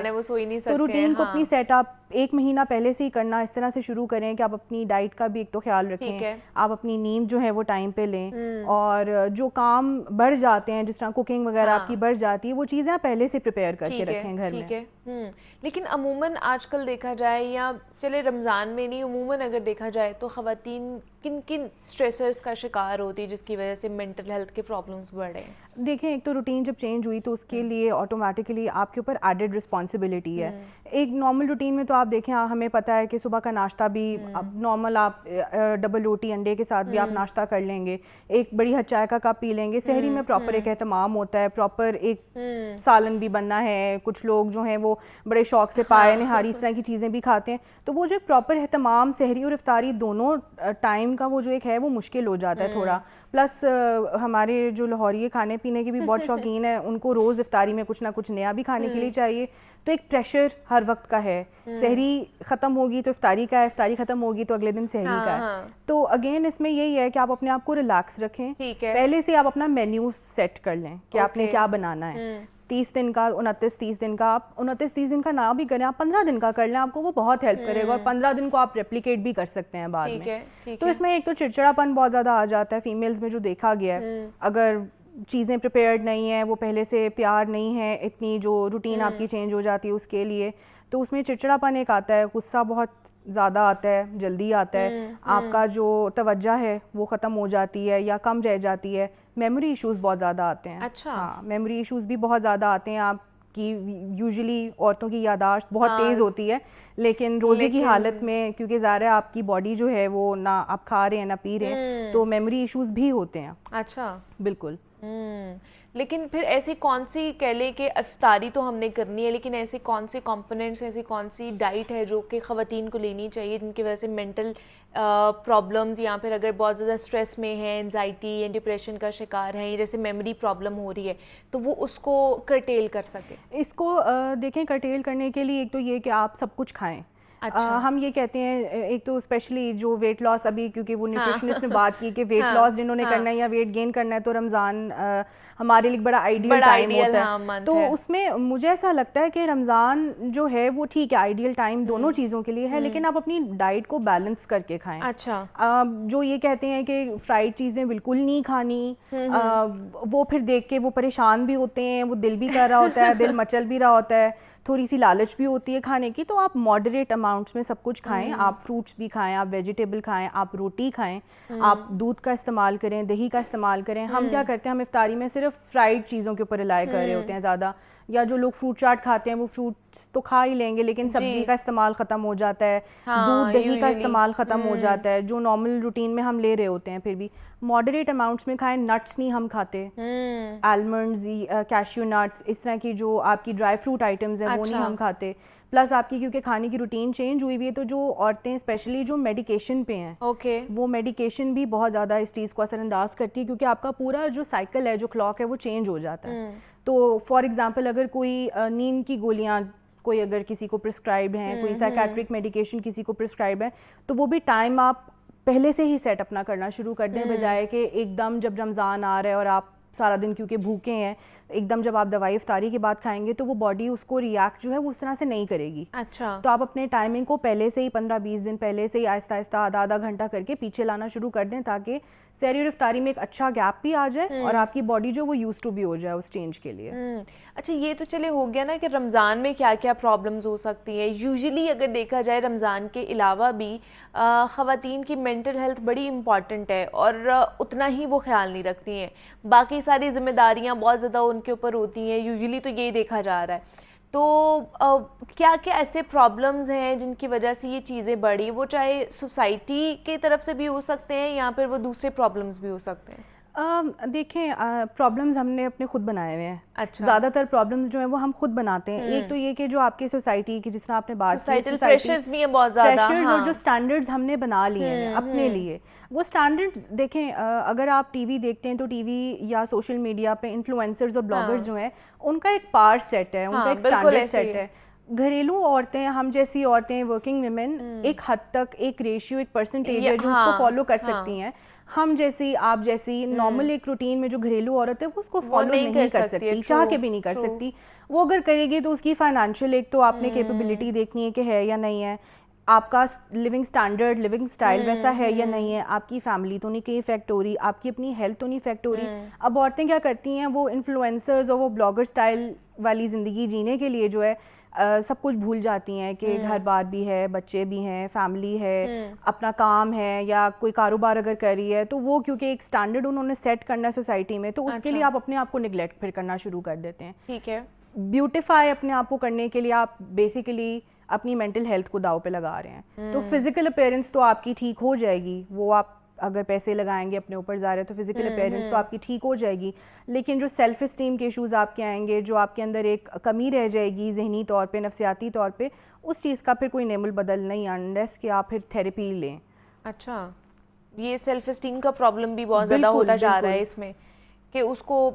[SPEAKER 3] ہے وہ سو ہی نہیں سکتے. تو روٹین کو اپنی سیٹ اپ 1 مہینہ پہلے سے ہی کرنا اس طرح سے شروع کریں کہ آپ اپنی ڈائٹ کا بھی ایک تو خیال رکھیں, آپ اپنی نیند جو ہے وہ ٹائم پہ لیں, اور جو کام بڑھ جاتے ہیں جس طرح کوکنگ وغیرہ آپ کی بڑھ جاتی ہے, وہ چیزیں آپ پہلے سے پریپیئر کر کے رکھیں گھر میں.
[SPEAKER 1] لیکن عموماً آج کل دیکھا جائے, یا چلے رمضان میں نہیں, عموماً اگر دیکھا جائے تو خواتین کن کن اسٹریسرز کا شکار ہوتی جس کی وجہ سے مینٹل ہیلتھ کے پرابلمس بڑھ رہے ہیں؟
[SPEAKER 3] دیکھیں, ایک تو روٹین جب چینج ہوئی تو اس کے لیے آٹومیٹکلی آپ کے اوپر ایڈڈ رسپانسبلٹی ہے. ایک نارمل روٹین میں تو آپ دیکھیں, ہمیں پتہ ہے کہ صبح کا ناشتہ بھی اب نارمل آپ ڈبل روٹی انڈے کے ساتھ بھی آپ ناشتہ کر لیں گے, ایک بڑی حد چائے کا کپ پی لیں گے. سحری میں پراپر ایک اہتمام ہوتا ہے, پراپر ایک سالن بھی بننا ہے, کچھ لوگ جو ہیں وہ بڑے شوق سے پائے نہاری اس طرح کی چیزیں بھی کھاتے ہیں. تو وہ جو ایک پراپر اہتمام سحری اور افطاری دونوں ٹائم کا وہ جو ایک ہے وہ مشکل ہو جاتا ہے تھوڑا. پلس ہمارے جو لاہوری کھانے پینے کے بھی بہت شوقین ہیں, ان کو روز افطاری میں کچھ نہ کچھ نیا بھی کھانے کے لیے چاہیے. تو ایک پریشر ہر وقت کا ہے, سحری ختم ہوگی تو افطاری کا ہے, افطاری ختم ہوگی تو اگلے دن سحری کا ہے. تو اگین اس میں یہی ہے کہ آپ اپنے آپ کو ریلیکس رکھیں, پہلے سے آپ اپنا مینیو سیٹ کر لیں کہ آپ نے کیا بنانا ہے. 30 دن کا, 29-30 دن کا, آپ 29-30 دن کا نہ بھی کریں, آپ 15 دن کا کر لیں, آپ کو وہ بہت ہیلپ کرے گا, اور 15 دن کو آپ ریپلیکیٹ بھی کر سکتے ہیں بعد میں. تو اس میں ایک تو چڑچڑاپن بہت زیادہ آ جاتا ہے فیمیلز میں جو دیکھا گیا ہے, اگر چیزیں پریپیئرڈ نہیں ہیں, وہ پہلے سے تیار نہیں ہے, اتنی جو روٹین آپ کی چینج ہو جاتی ہے اس کے لیے, تو اس میں چڑچڑاپن ایک آتا ہے, غصہ بہت زیادہ آتا ہے, جلدی آتا ہے, آپ کا جو توجہ ہے وہ ختم ہو جاتی ہے یا کم رہ جاتی ہے. میموری ایشوز بہت زیادہ آتے ہیں. ہاں, میموری ایشوز بھی بہت زیادہ آتے ہیں. آپ کی یوزلی عورتوں کی یادداشت بہت تیز ہوتی ہے, لیکن روزے کی حالت میں کیونکہ ظاہر ہے آپ کی باڈی جو ہے وہ نہ آپ کھا رہے ہیں نہ پی رہے ہیں, تو میموری ایشوز بھی ہوتے ہیں.
[SPEAKER 1] اچھا,
[SPEAKER 3] بالکل.
[SPEAKER 1] لیکن پھر ایسی کون سی کہہ لیں کہ افطاری تو ہم نے کرنی ہے, لیکن ایسے کون سے کمپوننٹس, ایسی کون سی ڈائٹ ہے جو کہ خواتین کو لینی چاہیے جن کی وجہ سے مینٹل پرابلمز, یا پھر اگر بہت زیادہ اسٹریس میں ہیں, انزائٹی یا ڈپریشن کا شکار ہیں, جیسے میموری پرابلم ہو رہی ہے, تو وہ اس کو کرٹیل کر سکے؟
[SPEAKER 3] اس کو دیکھیں, کرٹیل کرنے کے لیے ایک تو یہ کہ آپ سب کچھ کھائیں. ہم یہ کہتے ہیں, ایک تو اسپیشلی جو ویٹ لاس, ابھی کیونکہ وہ نیوٹریشنسٹ نے بات کی کہ ویٹ لاس جنہوں نے کرنا ہے یا ویٹ گین کرنا ہے, تو رمضان ہمارے لیے بڑا آئیڈیل ٹائم ہوتا ہے. تو اس میں مجھے ایسا لگتا ہے کہ رمضان جو ہے وہ ٹھیک ہے, آئیڈیل ٹائم دونوں چیزوں کے لیے ہے, لیکن آپ اپنی ڈائٹ کو بیلنس کر کے کھائیں.
[SPEAKER 1] اچھا,
[SPEAKER 3] جو یہ کہتے ہیں کہ فرائیڈ چیزیں بالکل نہیں کھانی, وہ پھر دیکھ کے وہ پریشان بھی ہوتے ہیں, وہ دل بھی کر رہا ہوتا ہے, دل مچل بھی رہا ہوتا ہے, تھوڑی سی لالچ بھی ہوتی ہے کھانے کی. تو آپ ماڈریٹ اماؤنٹس میں سب کچھ کھائیں, آپ فروٹس بھی کھائیں, آپ ویجیٹیبل کھائیں, آپ روٹی کھائیں, آپ دودھ کا استعمال کریں, دہی کا استعمال کریں. ہم کیا کرتے ہیں, ہم افطاری میں صرف فرائیڈ چیزوں کے اوپر ریلائی کر رہے ہوتے ہیں زیادہ, یا جو لوگ فروٹ چاٹ کھاتے ہیں وہ فروٹس تو کھا ہی لیں گے, لیکن سبزی کا استعمال ختم ہو جاتا ہے, دودھ دہی کا استعمال ختم ہو جاتا ہے, جو نارمل روٹین میں ہم لے رہے ہوتے ہیں. پھر بھی ماڈریٹ اماؤنٹس میں کھائیں. نٹس نہیں ہم کھاتے, آلمنڈز, کیشیو نٹس, اس طرح کی جو آپ کی ڈرائی فروٹ آئٹمز ہیں وہ نہیں ہم کھاتے. پلس آپ کی کیونکہ کھانے کی روٹین چینج ہوئی ہوئی ہے, تو جو عورتیں اسپیشلی جو میڈیکیشن پہ ہیں, وہ میڈیکیشن بھی بہت زیادہ اس چیز کو اثر انداز کرتی ہے, کیونکہ آپ کا پورا جو سائیکل ہے, جو کلاک ہے, وہ چینج ہو جاتا ہے. تو فار ایگزامپل اگر کوئی نیند کی گولیاں کوئی اگر کسی کو پرسکرائب ہیں, کوئی سائیکیٹرک میڈیکیشن کسی کو پرسکرائب ہے, تو وہ بھی ٹائم آپ پہلے سے ہی سیٹ اپنا کرنا شروع کر دیں, بجائے کہ ایک دم جب رمضان آ رہا ہے اور آپ سارا دن کیونکہ بھوکے ہیں, ایک دم جب آپ دوائی افطاری کے بعد کھائیں گے تو وہ باڈی اس کو ریئیکٹ جو ہے وہ اس طرح سے نہیں کرے گی.
[SPEAKER 1] اچھا,
[SPEAKER 3] تو آپ اپنے ٹائمنگ کو پہلے سے ہی 15-20 دن پہلے سے ہی آہستہ آہستہ آدھا گھنٹہ کر کے پیچھے لانا شروع کر دیں, تاکہ سحری اور افطاری میں ایک اچھا گیپ بھی آ جائے اور آپ کی باڈی جو وہ یوز ٹو بھی ہو جائے اس چینج کے لیے.
[SPEAKER 1] اچھا, یہ تو چلے ہو گیا نا کہ رمضان میں کیا کیا پرابلمز ہو سکتی ہیں. یوزلی اگر دیکھا جائے رمضان کے علاوہ بھی خواتین کی مینٹل ہیلتھ بڑی امپورٹنٹ ہے, اور اتنا ہی وہ خیال نہیں رکھتی ہیں, باقی ساری ذمہ داریاں بہت زیادہ ان کے اوپر ہوتی ہیں. یوزلی تو یہی دیکھا جا رہا ہے. تو کیا کیا ایسے پرابلمز ہیں جن کی وجہ سے یہ چیزیں بڑھی؟ وہ چاہے سوسائٹی کی طرف سے بھی ہو سکتے ہیں یا پھر وہ دوسرے پرابلمز بھی ہو سکتے ہیں؟
[SPEAKER 3] دیکھیں پرابلمز ہم نے اپنے خود بنائے ہوئے ہیں.
[SPEAKER 1] اچھا.
[SPEAKER 3] زیادہ تر پرابلمز جو ہیں وہ ہم خود بناتے ہیں. ایک تو یہ کہ جو آپ کی سوسائٹی کی جس طرح آپ نے بات کی,
[SPEAKER 1] سوسائٹل پریشرز بھی ہیں بہت زیادہ,
[SPEAKER 3] اور جو سٹینڈرڈز ہم نے بنا لیے ہیں اپنے لیے, وہ سٹینڈرڈز دیکھیں اگر آپ ٹی وی دیکھتے ہیں تو ٹی وی یا سوشل میڈیا پہ انفلوئنسرز اور بلاگرز جو ہیں ان کا ایک پار سیٹ ہے, ان کا ایک سٹینڈرڈ سیٹ ہے. گھریلو عورتیں, ہم جیسی عورتیں, ورکنگ ویمن ایک حد تک ایک ریشیو, ایک پرسنٹیج ہے جو اس کو فالو کر سکتی ہیں. ہم جیسی, آپ جیسی نارمل ایک روٹین میں جو گھریلو عورت ہے وہ اس کو فالو نہیں کر سکتی, چاہ کے بھی نہیں کر سکتی. وہ اگر کرے گی تو اس کی فائنینشیل ایک تو آپ نے کیپیبلٹی دیکھنی ہے کہ ہے یا نہیں ہے, آپ کا لیونگ سٹینڈرڈ, لیونگ سٹائل ویسا ہے یا نہیں ہے, آپ کی فیملی تو نہیں کہیں افیکٹ ہو رہی, آپ کی اپنی ہیلتھ تو نہیں افیکٹ ہو رہی. اب عورتیں کیا کرتی ہیں, وہ انفلوئنسرز اور وہ بلاگر سٹائل والی زندگی جینے کے لیے جو ہے سب کچھ بھول جاتی ہیں کہ گھر بار بھی ہے, بچے بھی ہیں, فیملی ہے, اپنا کام ہے, یا کوئی کاروبار اگر کر رہی ہے تو وہ کیونکہ ایک سٹینڈرڈ انہوں نے سیٹ کرنا ہے سوسائٹی میں, تو اس کے لیے آپ اپنے آپ کو نگلیکٹ پھر کرنا شروع کر دیتے ہیں.
[SPEAKER 1] ٹھیک ہے.
[SPEAKER 3] بیوٹیفائی اپنے آپ کو کرنے کے لیے آپ بیسیکلی اپنی مینٹل ہیلتھ کو داؤ پہ لگا رہے ہیں. تو فزیکل اپیئرنس تو آپ کی ٹھیک ہو جائے گی, وہ آپ اگر پیسے لگائیں گے اپنے اوپر ظاہر ہے تو فزیکل اپیئرنس تو آپ کی ٹھیک ہو جائے گی, لیکن جو سیلف اسٹیم کے ایشوز آپ کے آئیں گے, جو آپ کے اندر ایک کمی رہ جائے گی ذہنی طور پہ, نفسیاتی طور پہ, اس چیز کا پھر کوئی نعمل بدل نہیں انلیس کہ آپ پھر تھیراپی لیں.
[SPEAKER 1] اچھا, یہ سیلف اسٹیم کا پرابلم بھی بہت زیادہ ہوتا جا رہا ہے اس میں, کہ اس کو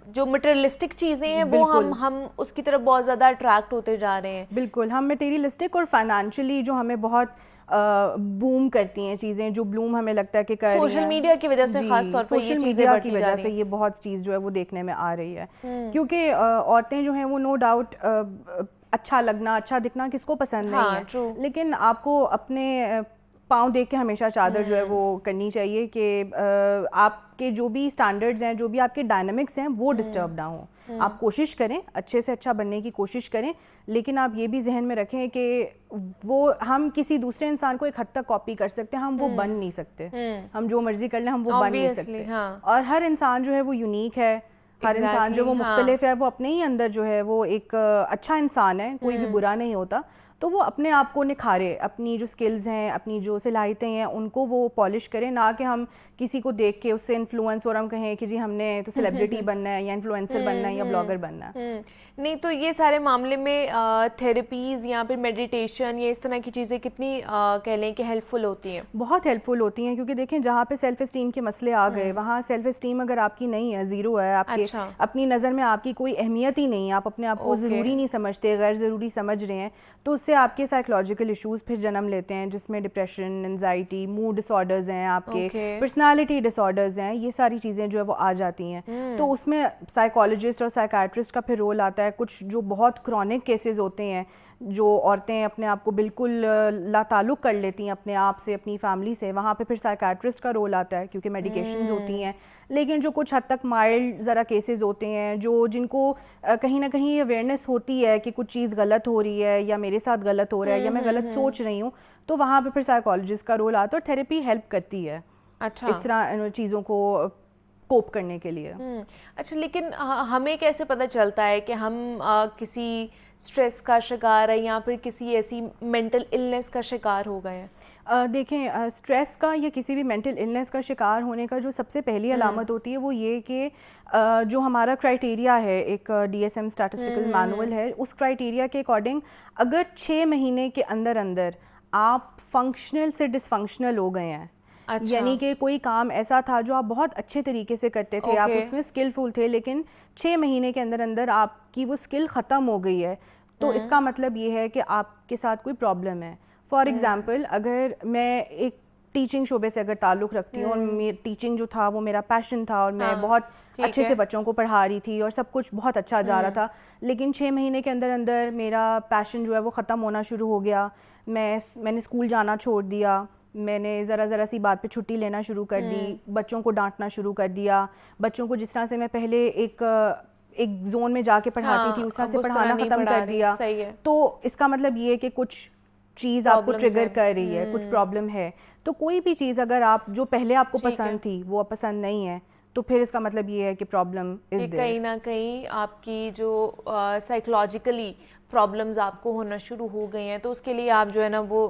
[SPEAKER 1] جو مٹیریلسٹک چیزیں ہیں وہ ہم اس کی طرف بہت زیادہ اٹریکٹ ہوتے جا رہے ہیں.
[SPEAKER 3] بالکل, ہم مٹیریلسٹک اور فائنینشلی جو ہمیں بہت بوم کرتی ہیں چیزیں, جو بلوم ہمیں لگتا ہے کہ کر رہی ہیں
[SPEAKER 1] سوشل میڈیا کی وجہ سے, خاص طور پر یہ چیزیں بڑھتی جا رہی ہیں,
[SPEAKER 3] یہ بہت چیز جو ہے وہ دیکھنے میں آ رہی ہے. کیونکہ عورتیں جو ہیں وہ نو ڈاؤٹ اچھا لگنا, اچھا دکھنا کس کو پسند نہیں ہے, لیکن آپ کو اپنے پاؤں دیکھ کے ہمیشہ چادر جو ہے وہ کرنی چاہیے کہ آپ کے جو بھی سٹینڈرڈز ہیں, جو بھی آپ کے ڈائنامکس ہیں وہ ڈسٹرب نہ ہوں. آپ کوشش کریں, اچھے سے اچھا بننے کی کوشش کریں, لیکن آپ یہ بھی ذہن میں رکھیں کہ وہ ہم کسی دوسرے انسان کو ایک حد تک کاپی کر سکتے ہیں, ہم وہ بن نہیں سکتے. ہم جو مرضی کر لیں ہم وہ بن نہیں سکتے. اور ہر انسان جو ہے وہ یونیک ہے, ہر انسان جو وہ مختلف ہے, وہ اپنے ہی اندر جو ہے وہ ایک اچھا انسان ہے, کوئی بھی برا نہیں ہوتا. تو وہ اپنے آپ کو نکھارے, اپنی جو سکلز ہیں, اپنی جو صلاحیتیں ہیں ان کو وہ پالش کریں, نہ کہ ہم کسی کو دیکھ کے اس سے انفلوئنس اور ہم کہیں کہ جی ہم نے تو سیلیبریٹی بننا ہے یا انفلوئنسر بننا ہے یا بلاگر بننا ہے.
[SPEAKER 1] نہیں تو یہ سارے معاملے میں تھیراپیز یا پھر میڈیٹیشن یا اس طرح کی چیزیں کتنی کہہ لیں کہ ہیلپ فل ہوتی ہیں؟
[SPEAKER 3] بہت ہیلپ فل ہوتی ہیں, کیونکہ دیکھیں جہاں پہ سیلف اسٹیم کے مسئلے آ گئے, وہاں سیلف اسٹیم اگر آپ کی نہیں ہے, زیرو ہے, آپ کے اپنی نظر میں آپ کی کوئی اہمیت ہی نہیں ہے, آپ اپنے آپ کو ضروری نہیں سمجھتے, غیر ضروری سمجھ رہے ہیں, تو اس سے آپ کے سائیکولوجیکل ایشوز پھر جنم لیتے ہیں, جس میں ڈپریشن, انزائٹی, موڈ ڈس آرڈرز ہیں, آپ کے پرسنالٹی ڈس آرڈرز ہیں, یہ ساری چیزیں جو ہے وہ آ جاتی ہیں. تو اس میں سائیکالوجسٹ اور سائیکیٹرسٹ کا پھر رول آتا ہے. کچھ جو بہت کرونک کیسز ہوتے ہیں, جو عورتیں اپنے آپ کو بالکل لا تعلق کر لیتی ہیں اپنے آپ سے, اپنی فیملی سے, وہاں پہ پھر سائیکیٹرسٹ کا رول آتا ہے, کیونکہ میڈیکیشنز ہوتی ہیں. لیکن جو کچھ حد تک مائلڈ ذرا کیسز ہوتے ہیں, جو جن کو کہیں نہ کہیں اویئرنیس ہوتی ہے کہ کچھ چیز غلط ہو رہی ہے یا میرے ساتھ غلط ہو رہا ہے یا میں غلط سوچ رہی ہوں, تو وہاں پہ پھر سائیکالوجسٹ کا رول آتا ہے, اور تھیراپی ہیلپ کرتی ہے اس طرح چیزوں کو کوپ کرنے کے لیے.
[SPEAKER 1] اچھا, لیکن ہمیں کیسے پتہ چلتا ہے کہ ہم کسی سٹریس کا شکار ہے یا پھر کسی ایسی مینٹل النس کا شکار ہو گئے ہیں؟
[SPEAKER 3] دیکھیں, سٹریس کا یا کسی بھی مینٹل النس کا شکار ہونے کا جو سب سے پہلی علامت ہوتی ہے وہ یہ کہ جو ہمارا کرائٹیریا ہے, ایک D S M statistical manual ہے, اس کرائٹیریا کے اکارڈنگ اگر 6 مہینے کے اندر اندر آپ فنکشنل سے ڈس فنکشنل ہو گئے ہیں, یعنی کہ کوئی کام ایسا تھا جو آپ بہت اچھے طریقے سے کرتے تھے, آپ اس میں اسکلفل تھے, لیکن 6 مہینے کے اندر اندر آپ کی وہ اسکل ختم ہو گئی ہے, تو اس کا مطلب یہ ہے کہ آپ کے ساتھ کوئی پرابلم ہے. فار ایگزامپل, اگر میں ایک ٹیچنگ شعبے سے اگر تعلق رکھتی ہوں, اور ٹیچنگ جو تھا وہ میرا پیشن تھا, اور میں بہت اچھے سے بچوں کو پڑھا رہی تھی اور سب کچھ بہت اچھا جا رہا تھا, لیکن 6 مہینے کے اندر اندر میرا پیشن جو ہے وہ ختم ہونا شروع ہو گیا, میں نے اسکول جانا چھوڑ دیا, میں نے ذرا سی بات پہ چھٹی لینا شروع کر دی, بچوں کو ڈانٹنا شروع کر دیا, بچوں کو جس طرح سے میں پہلے ایک زون میں جا کے پڑھاتی تھی اس طرح سے پڑھانا ختم کر دیا, تو اس کا مطلب یہ ہے کہ کچھ چیز آپ کو ٹریگر کر رہی ہے, کچھ پرابلم ہے. تو کوئی بھی چیز اگر آپ جو پہلے آپ کو پسند تھی وہ پسند نہیں ہے, تو پھر اس کا مطلب یہ ہے کہ پرابلم از دیئر.
[SPEAKER 1] کہیں نہ کہیں آپ کی جو سائیکولوجیکلی پرابلمز آپ کو ہونا شروع ہو گئی ہیں، تو اس کے لیے آپ جو ہے نا وہ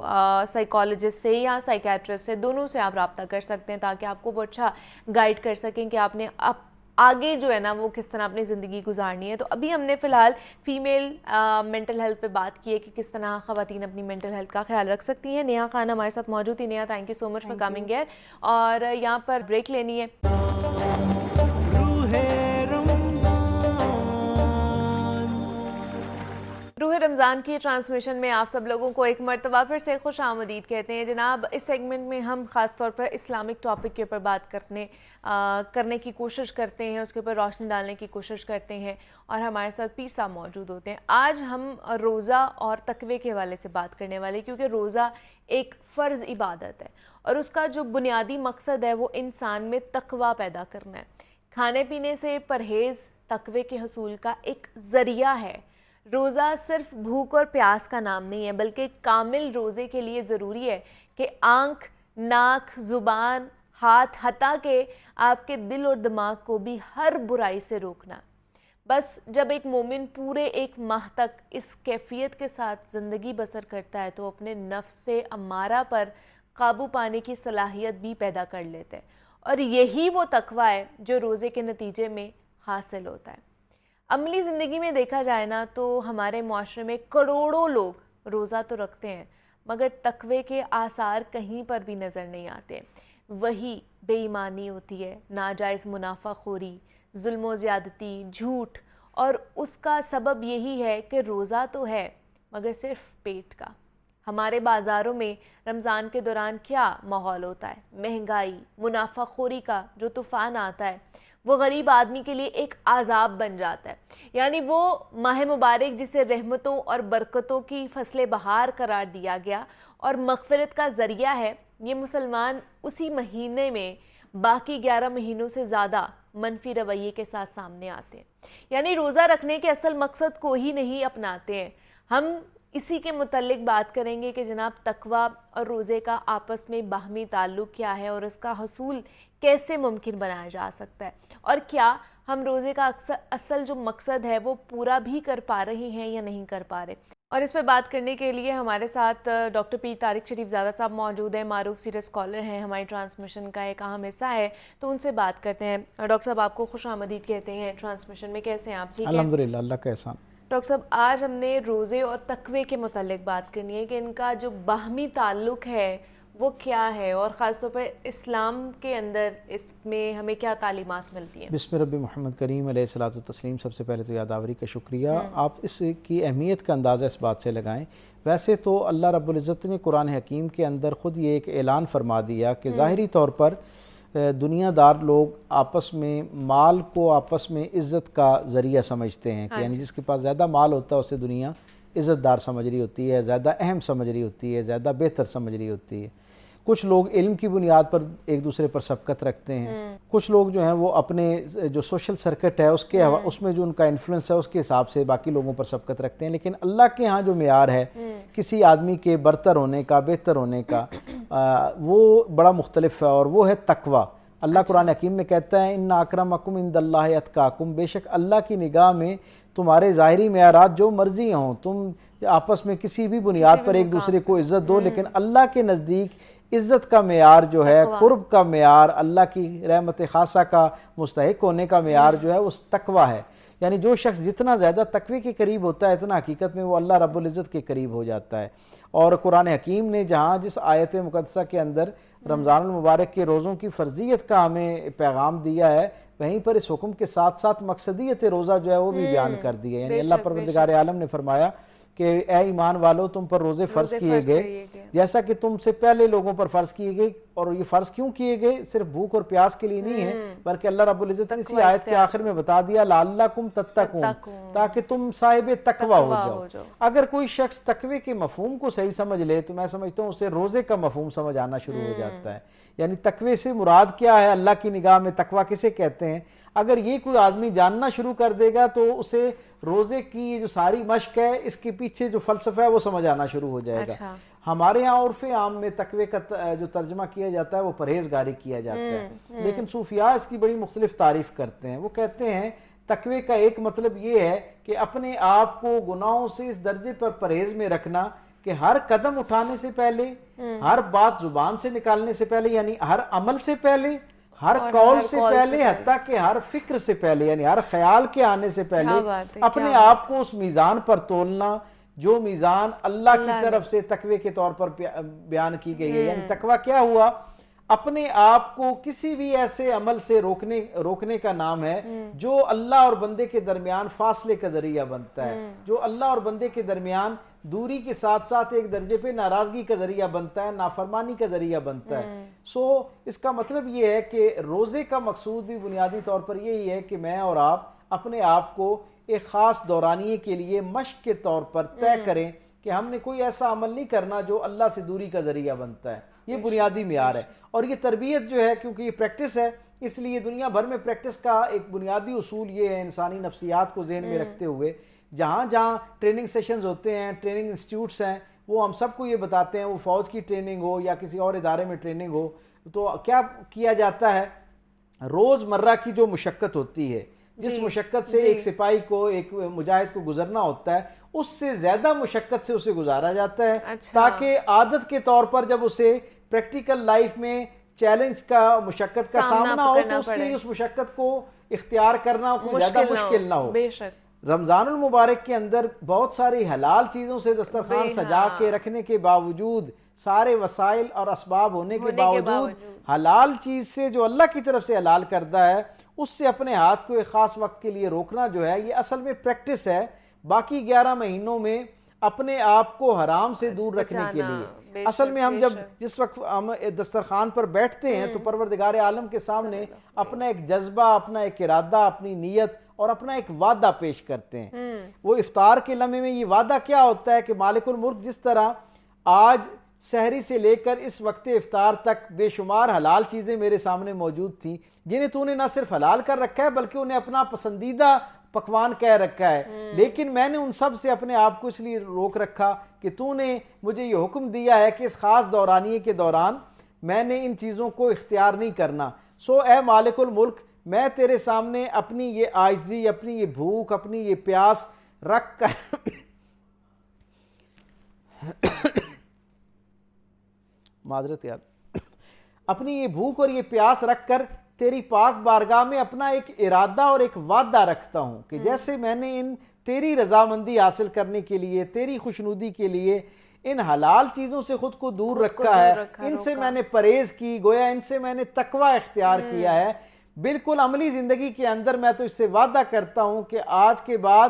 [SPEAKER 1] سائیکالوجسٹ سے یا سائیکیٹرسٹ سے، دونوں سے آپ رابطہ کر سکتے ہیں تاکہ آپ کو وہ اچھا گائیڈ کر سکیں کہ آپ نے آگے جو ہے نا وہ کس طرح اپنی زندگی گزارنی ہے. تو ابھی ہم نے فی الحال فیمیل مینٹل ہیلتھ پہ بات کی ہے کہ کس طرح خواتین اپنی مینٹل ہیلتھ کا خیال رکھ سکتی ہیں. نیہا خان ہمارے ساتھ موجود تھی. Neha, thank you so much for coming here. اور یہاں پر بریک لینی ہے. روح رمضان کی ٹرانسمیشن میں آپ سب لوگوں کو ایک مرتبہ پھر سے خوش آمدید کہتے ہیں. جناب، اس سیگمنٹ میں ہم خاص طور پر اسلامک ٹاپک کے اوپر بات کرنے کی کوشش کرتے ہیں، اس کے اوپر روشنی ڈالنے کی کوشش کرتے ہیں، اور ہمارے ساتھ پیر صاحب موجود ہوتے ہیں. آج ہم روزہ اور تقوی کے حوالے سے بات کرنے والے، کیونکہ روزہ ایک فرض عبادت ہے اور اس کا جو بنیادی مقصد ہے وہ انسان میں تقوی پیدا کرنا ہے. کھانے پینے سے پرہیز تقوی کے حصول کا ایک ذریعہ ہے. روزہ صرف بھوک اور پیاس کا نام نہیں ہے، بلکہ کامل روزے کے لیے ضروری ہے کہ آنکھ، ناک، زبان، ہاتھ، حتیٰ کہ آپ کے دل اور دماغ کو بھی ہر برائی سے روکنا. بس جب ایک مومن پورے ایک ماہ تک اس کیفیت کے ساتھ زندگی بسر کرتا ہے تو اپنے نفس سے امارہ پر قابو پانے کی صلاحیت بھی پیدا کر لیتے ہیں، اور یہی وہ تقوی ہے جو روزے کے نتیجے میں حاصل ہوتا ہے. عملی زندگی میں دیکھا جائے نا تو ہمارے معاشرے میں کروڑوں لوگ روزہ تو رکھتے ہیں مگر تقوی کے آثار کہیں پر بھی نظر نہیں آتے. وہی بے ایمانی ہوتی ہے، ناجائز منافع خوری، ظلم و زیادتی، جھوٹ، اور اس کا سبب یہی ہے کہ روزہ تو ہے مگر صرف پیٹ کا. ہمارے بازاروں میں رمضان کے دوران کیا ماحول ہوتا ہے؟ مہنگائی، منافع خوری کا جو طوفان آتا ہے وہ غریب آدمی کے لیے ایک عذاب بن جاتا ہے. یعنی وہ ماہ مبارک جسے رحمتوں اور برکتوں کی فصل بہار قرار دیا گیا اور مغفرت کا ذریعہ ہے، یہ مسلمان اسی مہینے میں باقی 11 مہینوں سے زیادہ منفی رویے کے ساتھ سامنے آتے ہیں. یعنی روزہ رکھنے کے اصل مقصد کو ہی نہیں اپناتے ہیں. ہم اسی کے متعلق بات کریں گے کہ جناب تقوی اور روزے کا آپس میں باہمی تعلق کیا ہے اور اس کا حصول کیسے ممکن بنایا جا سکتا ہے، اور کیا ہم روزے کا اصل جو مقصد ہے وہ پورا بھی کر پا رہے ہیں یا نہیں کر پا رہے. اور اس پہ بات کرنے کے لیے ہمارے ساتھ ڈاکٹر پیر طارق شریف زادہ صاحب موجود ہیں، معروف سیریس اسکالر ہیں، ہماری ٹرانسمیشن کا ایک اہم حصہ ہے. تو ان سے بات کرتے ہیں. ڈاکٹر صاحب، آپ کو خوش آمدید کہتے ہیں ٹرانسمیشن میں. کیسے ہیں آپ؟ ٹھیک ہیں
[SPEAKER 4] الحمدللہ، اللہ کا احسان.
[SPEAKER 1] ڈاکٹر صاحب، آج ہم نے روزے اور تقوی کے متعلق بات کرنی ہے کہ ان کا جو باہمی تعلق ہے وہ کیا ہے، اور خاص طور پر اسلام کے اندر اس میں ہمیں کیا تعلیمات ملتی ہیں.
[SPEAKER 4] بسم رب محمد کریم علیہ الصلوۃ والتسلیم. سب سے پہلے تو یادآوری کا شکریہ. آپ اس کی اہمیت کا اندازہ اس بات سے لگائیں. ویسے تو اللہ رب العزت نے قرآن حکیم کے اندر خود یہ ایک اعلان فرما دیا کہ ظاہری طور پر دنیا دار لوگ آپس میں مال کو آپس میں عزت کا ذریعہ سمجھتے ہیں کہ یعنی جس کے پاس زیادہ مال ہوتا ہے اسے دنیا عزت دار سمجھ رہی ہوتی ہے، زیادہ اہم سمجھ رہی ہوتی ہے، زیادہ بہتر سمجھ رہی ہوتی ہے. کچھ لوگ علم کی بنیاد پر ایک دوسرے پر سبقت رکھتے ہیں. کچھ لوگ جو ہیں وہ اپنے جو سوشل سرکٹ ہے اس میں جو ان کا انفلوئنس ہے اس کے حساب سے باقی لوگوں پر سبقت رکھتے ہیں. لیکن اللہ کے ہاں جو معیار ہے کسی آدمی کے برتر ہونے کا، بہتر ہونے کا، وہ بڑا مختلف ہے، اور وہ ہے تقوی. اللہ قرآن حکیم میں کہتا ہے ان اکرمکم عند اللہ اتقاکم، بے شک اللہ کی نگاہ میں تمہارے ظاہری معیارات جو مرضی ہوں، تم آپس میں کسی بھی بنیاد پر ایک دوسرے کو عزت دو، لیکن اللہ کے نزدیک عزت کا معیار جو ہے، قرب کا معیار، اللہ کی رحمت خاصہ کا مستحق ہونے کا معیار جو ہے وہ تقوی ہے. یعنی جو شخص جتنا زیادہ تقوی کے قریب ہوتا ہے اتنا حقیقت میں وہ اللہ رب العزت کے قریب ہو جاتا ہے. اور قرآن حکیم نے جہاں جس آیت مقدسہ کے اندر رمضان المبارک کے روزوں کی فرضیت کا ہمیں پیغام دیا ہے، وہیں پر اس حکم کے ساتھ ساتھ مقصدیت روزہ جو ہے وہ بھی بیان کر دی ہے. یعنی اللہ پروردگار عالم نے فرمایا کہ اے ایمان والو تم پر روزے فرض کیے گئے جیسا کہ تم سے پہلے لوگوں پر فرض کیے گئے. اور یہ فرض کیوں کیے گئے؟ صرف بھوک اور پیاس کے لیے نہیں ہے، بلکہ اللہ رب العزت نے اسی آیت کے آخر میں بتا دیا لعلکم تتقون، تاکہ تم صاحب تقوی ہو جاؤ. اگر کوئی شخص تقوی کے مفہوم کو صحیح سمجھ لے تو میں سمجھتا ہوں اسے روزے کا مفہوم سمجھ آنا شروع ہو جاتا ہے. یعنی تقوی سے مراد کیا ہے، اللہ کی نگاہ میں تقوی کسے کہتے ہیں. اگر یہ کوئی آدمی جاننا شروع کر دے گا تو اسے روزے کی جو ساری مشق ہے اس کے پیچھے جو فلسفہ ہے وہ سمجھ آنا شروع ہو جائے گا. ہمارے ہاں عرف عام میں تقوی کا جو ترجمہ کیا جاتا ہے وہ پرہیزگاری کیا جاتا ہے، لیکن صوفیاء اس کی بڑی مختلف تعریف کرتے ہیں۔ وہ کہتے ہیں تقوی کا ایک مطلب یہ ہے کہ اپنے آپ کو گناہوں سے اس درجے پر پرہیز میں رکھنا کہ ہر قدم اٹھانے سے پہلے، ہر بات زبان سے نکالنے سے پہلے، یعنی ہر عمل سے پہلے، ہر قول سے پہلے، حتیٰ کہ ہر فکر سے پہلے، یعنی ہر خیال کے آنے سے پہلے اپنے آپ کو اس میزان پر تولنا جو میزان اللہ کی طرف سے تقوی کے طور پر بیان کی گئی ہے۔ یعنی تقوی کیا ہوا؟ اپنے آپ کو کسی بھی ایسے عمل سے روکنے کا نام ہے جو اللہ اور بندے کے درمیان فاصلے کا ذریعہ بنتا ہے، جو اللہ اور بندے کے درمیان دوری کے ساتھ ساتھ ایک درجے پہ ناراضگی کا ذریعہ بنتا ہے، نافرمانی کا ذریعہ بنتا ہے۔ اس کا مطلب یہ ہے کہ روزے کا مقصود بھی بنیادی طور پر یہی ہے کہ میں اور آپ اپنے آپ کو ایک خاص دورانیے کے لیے مشق کے طور پر طے کریں کہ ہم نے کوئی ایسا عمل نہیں کرنا جو اللہ سے دوری کا ذریعہ بنتا ہے۔ یہ بنیادی معیار ہے، اور یہ تربیت جو ہے کیونکہ یہ پریکٹس ہے، اس لیے دنیا بھر میں پریکٹس کا ایک بنیادی اصول یہ ہے، انسانی نفسیات کو ذہن میں رکھتے ہوئے جہاں جہاں ٹریننگ سیشنز ہوتے ہیں، ٹریننگ انسٹیٹیوٹس ہیں، وہ ہم سب کو یہ بتاتے ہیں، وہ فوج کی ٹریننگ ہو یا کسی اور ادارے میں ٹریننگ ہو، تو کیا کیا جاتا ہے؟ روز مرہ کی جو مشقت ہوتی ہے، جس مشقت سے ایک سپاہی کو، ایک مجاہد کو گزرنا ہوتا ہے، اس سے زیادہ مشقت سے اسے گزارا جاتا ہے تاکہ عادت کے طور پر جب اسے پریکٹیکل لائف میں چیلنج کا، مشقت کا سامنا ہو تو اس کی اس مشقت کو اختیار کرنا کوئی زیادہ مشکل نہ ہو۔ رمضان المبارک کے اندر بہت ساری حلال چیزوں سے دسترخوان سجا کے رکھنے کے باوجود، سارے وسائل اور اسباب ہونے کے باوجود حلال چیز سے جو اللہ کی طرف سے حلال کردہ ہے اس سے اپنے ہاتھ کو ایک خاص وقت کے لیے روکنا جو ہے، یہ اصل میں پریکٹس ہے باقی 11 مہینوں میں اپنے آپ کو حرام سے دور رکھنے کے لیے۔ اصل میں ہم جس وقت ہم دسترخوان پر بیٹھتے ہیں تو پروردگار عالم کے سامنے اپنا ایک جذبہ، اپنا ایک ارادہ، اپنی نیت اور اپنا ایک وعدہ پیش کرتے ہیں۔ وہ افطار کے لمحے میں یہ وعدہ کیا ہوتا ہے کہ مالک الملک جس طرح آج سحری سے لے کر اس وقت افطار تک بے شمار حلال چیزیں میرے سامنے موجود تھیں جنہیں تو نے نہ صرف حلال کر رکھا ہے بلکہ انہیں اپنا پسندیدہ پکوان کہہ رکھا ہے، لیکن میں نے ان سب سے اپنے آپ کو اس لیے روک رکھا کہ تو نے مجھے یہ حکم دیا ہے کہ اس خاص دورانیے کے دوران میں نے ان چیزوں کو اختیار نہیں کرنا۔ اے مالک الملک، میں تیرے سامنے اپنی یہ عاجزی، اپنی یہ بھوک، اپنی یہ پیاس رکھ کر معذرت یاد اپنی یہ بھوک اور یہ پیاس رکھ کر تیری پاک بارگاہ میں اپنا ایک ارادہ اور ایک وعدہ رکھتا ہوں کہ جیسے میں نے ان تیری رضامندی حاصل کرنے کے لیے، تیری خوشنودی کے لیے ان حلال چیزوں سے خود کو دور رکھا ہے، ان سے میں نے پرہیز کی، گویا ان سے میں نے تقوی اختیار کیا ہے، بالکل عملی زندگی کے اندر میں تو اس سے وعدہ کرتا ہوں کہ آج کے بعد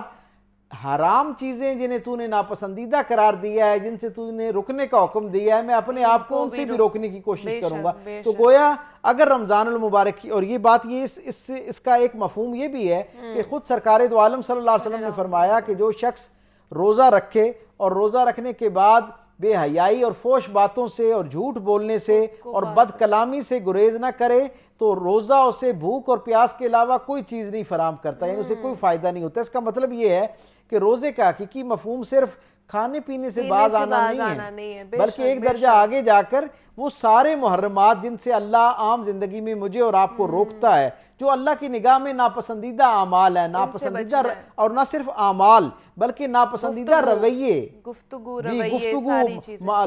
[SPEAKER 4] حرام چیزیں جنہیں تو نے ناپسندیدہ قرار دیا ہے، جن سے تو نے رکنے کا حکم دیا ہے، میں اپنے آپ کو ان سے بھی روکنے کی کوشش کروں گا۔ تو گویا اگر رمضان المبارک کی، اور یہ بات اس کا ایک مفہوم یہ بھی ہے کہ خود سرکار دو عالم صلی اللہ علیہ وسلم نے فرمایا کہ جو شخص روزہ رکھے اور روزہ رکھنے کے بعد بے حیائی اور فوش باتوں سے اور جھوٹ بولنے سے اور بد کلامی سے گریز نہ کرے تو روزہ اسے بھوک اور پیاس کے علاوہ کوئی چیز نہیں فراہم کرتا، یعنی اسے کوئی فائدہ نہیں ہوتا۔ اس کا مطلب یہ ہے کہ روزے کا حقیقی مفہوم صرف کھانے پینے سے باز آنا نہیں ہے بلکہ ایک درجہ آگے جا کر وہ سارے محرمات جن سے اللہ عام زندگی میں مجھے اور آپ کو روکتا ہے، جو اللہ کی نگاہ میں ناپسندیدہ اعمال ہے، ناپسندیدہ اور نہ صرف اعمال بلکہ ناپسندیدہ رویے، گفتگو،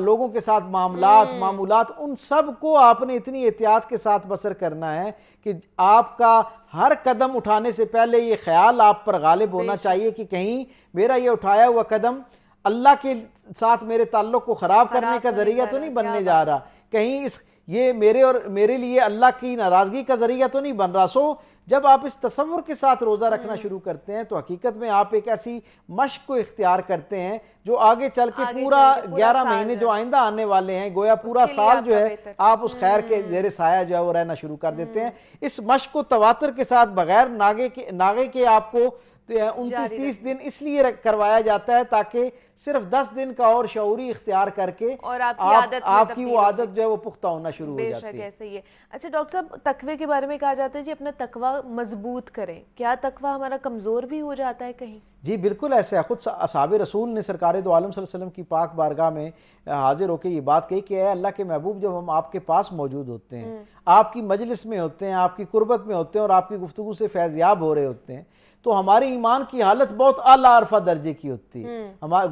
[SPEAKER 4] لوگوں کے ساتھ معاملات، ان سب کو آپ نے اتنی احتیاط کے ساتھ بسر کرنا ہے کہ آپ کا ہر قدم اٹھانے سے پہلے یہ خیال آپ پر غالب ہونا چاہیے کہ کہیں میرا یہ اٹھایا ہوا قدم اللہ کے ساتھ میرے تعلق کو خراب کرنے کا ذریعہ تو نہیں بننے جا رہا، کہیں یہ میرے لیے اللہ کی ناراضگی کا ذریعہ تو نہیں بن رہا۔ جب آپ اس تصور کے ساتھ روزہ رکھنا شروع کرتے ہیں تو حقیقت میں آپ ایک ایسی مشق کو اختیار کرتے ہیں جو آگے چل کے پورا 11 مہینے جو آئندہ آنے والے ہیں، گویا پورا سال جو ہے آپ اس خیر کے زیر سایہ جو ہے وہ رہنا شروع کر دیتے ہیں۔ اس مشق کو تواتر کے ساتھ بغیر ناغے کے آپ کو 29-30 دن اس لیے کروایا جاتا ہے تاکہ صرف 10 دن کا اور شعوری اختیار کر کے
[SPEAKER 1] اور
[SPEAKER 4] آپ کی وہ عادت جو ہے وہ پختہ ہونا شروع ہو جاتی ہے.
[SPEAKER 1] ایسے ہی ہے. اچھا ڈاکٹر صاحب تقوی کے بارے میں کہا جاتا ہے جی اپنا تقوی مضبوط کریں, کیا تقوی ہمارا کمزور بھی ہو جاتا ہے کہیں؟
[SPEAKER 4] جی بالکل ایسا ہے. خود اصحاب رسول نے سرکار دو عالم صلی اللہ علیہ وسلم کی پاک بارگاہ میں حاضر ہو کے یہ بات کہی کہ اے اللہ کے محبوب, جب ہم آپ کے پاس موجود ہوتے ہیں, آپ کی مجلس میں ہوتے ہیں, آپ کی قربت میں ہوتے ہیں اور آپ کی گفتگو سے فیض یاب ہو رہے ہوتے ہیں, تو ہمارے ایمان کی حالت بہت اعلیٰ عرفہ درجے کی ہوتی ہے.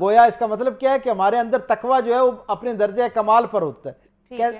[SPEAKER 4] گویا اس کا مطلب کیا ہے کہ ہمارے اندر تقوی جو ہے وہ اپنے درجہ کمال پر ہوتا ہے.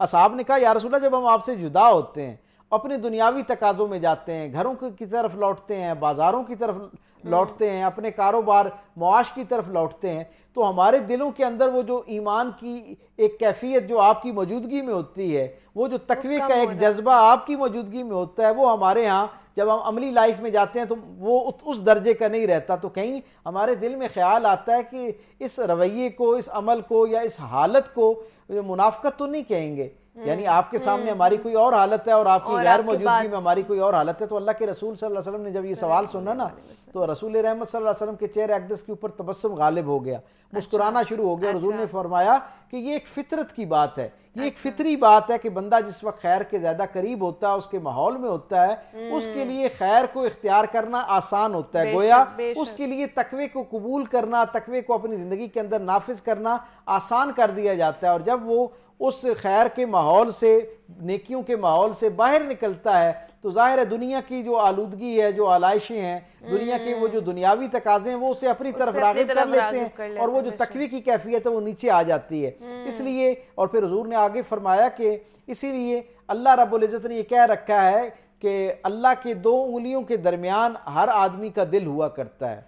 [SPEAKER 4] اصحاب نے کہا یا رسول اللہ, جب ہم آپ سے جدا ہوتے ہیں, اپنے دنیاوی تقاضوں میں جاتے ہیں, گھروں کی طرف لوٹتے ہیں, بازاروں کی طرف لوٹتے ہیں, اپنے کاروبار معاش کی طرف لوٹتے ہیں, تو ہمارے دلوں کے اندر وہ جو ایمان کی ایک کیفیت جو آپ کی موجودگی میں ہوتی ہے, وہ جو تقوی کا ایک جذبہ آپ کی موجودگی میں ہوتا ہے, وہ ہمارے ہاں جب ہم عملی لائف میں جاتے ہیں تو وہ اس درجے کا نہیں رہتا. تو کہیں ہمارے دل میں خیال آتا ہے کہ اس رویے کو, اس عمل کو یا اس حالت کو منافقت تو نہیں کہیں گے, یعنی آپ کے سامنے ہماری کوئی اور حالت ہے اور آپ کی غیر موجودگی میں ہماری کوئی اور حالت ہے. تو اللہ کے رسول صلی اللہ علیہ وسلم نے جب یہ سوال سنا نا, تو رسول رحمت صلی اللہ علیہ وسلم کے چہرے اقدس کے اوپر تبسم غالب ہو گیا, مسکرانا شروع ہو گیا, اور حضور نے فرمایا کہ یہ ایک فطرت کی بات ہے, یہ ایک فطری بات ہے کہ بندہ جس وقت خیر کے زیادہ قریب ہوتا ہے, اس کے ماحول میں ہوتا ہے, اس کے لیے خیر کو اختیار کرنا آسان ہوتا ہے. گویا اس کے لیے تقوی کو قبول کرنا, تقوی کو اپنی زندگی کے اندر نافذ کرنا آسان کر دیا جاتا ہے. اور جب وہ اس خیر کے ماحول سے, نیکیوں کے ماحول سے باہر نکلتا ہے, تو ظاہر ہے دنیا کی جو آلودگی ہے, جو آلائشیں ہیں, دنیا کے وہ جو دنیاوی تقاضے ہیں, وہ اسے اپنی طرف راغب کر لیتے ہیں, اور وہ جو تقوی کی کیفیت ہے وہ نیچے آ جاتی ہے. اس لیے, اور پھر حضور نے آگے فرمایا کہ اسی لیے اللہ رب العزت نے یہ کہہ رکھا ہے کہ اللہ کے 2 انگلیوں کے درمیان ہر آدمی کا دل ہوا کرتا ہے,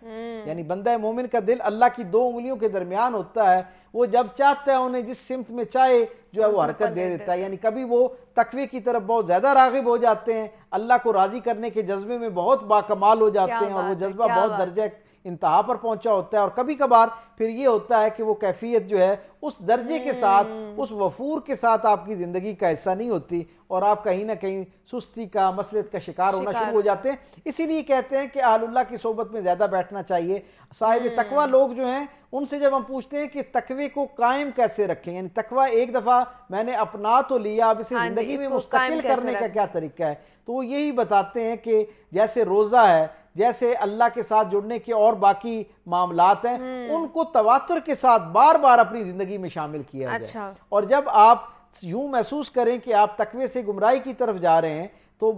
[SPEAKER 4] یعنی بندہ مومن کا دل اللہ کی 2 انگلیوں کے درمیان ہوتا ہے. وہ جب چاہتا ہے انہیں جس سمت میں چاہے جو ہے وہ حرکت دے دیتا ہے. یعنی کبھی وہ تقوی کی طرف بہت زیادہ راغب ہو جاتے ہیں, اللہ کو راضی کرنے کے جذبے میں بہت باکمال ہو جاتے ہیں, اور وہ جذبہ بہت درجہ انتہا پر پہنچا ہوتا ہے. اور کبھی کبھار پھر یہ ہوتا ہے کہ وہ کیفیت جو ہے اس درجے کے ساتھ, اس وفور کے ساتھ آپ کی زندگی کا حصہ نہیں ہوتی, اور آپ کہیں نہ کہیں سستی کا, مسلط کا شکار ہونا شروع ہو جاتے ہیں. اسی لیے کہتے ہیں کہ اہل اللہ کی صحبت میں زیادہ بیٹھنا چاہیے. صاحب تقوی لوگ جو ہیں, ان سے جب ہم پوچھتے ہیں کہ تقوی کو قائم کیسے رکھیں, یعنی تقوی ایک دفعہ میں نے اپنا تو لیا, اب اسے زندگی میں مستقل کرنے کا کیا طریقہ ہے, تو وہ یہی بتاتے ہیں کہ جیسے روزہ ہے, جیسے اللہ کے ساتھ جڑنے کے اور باقی معاملات ہیں, ان کو تواتر کے ساتھ بار بار اپنی زندگی میں شامل کیا جائے. اور جب آپ یوں محسوس کریں کہ آپ تقوی سے گمراہی کی طرف جا رہے ہیں, تو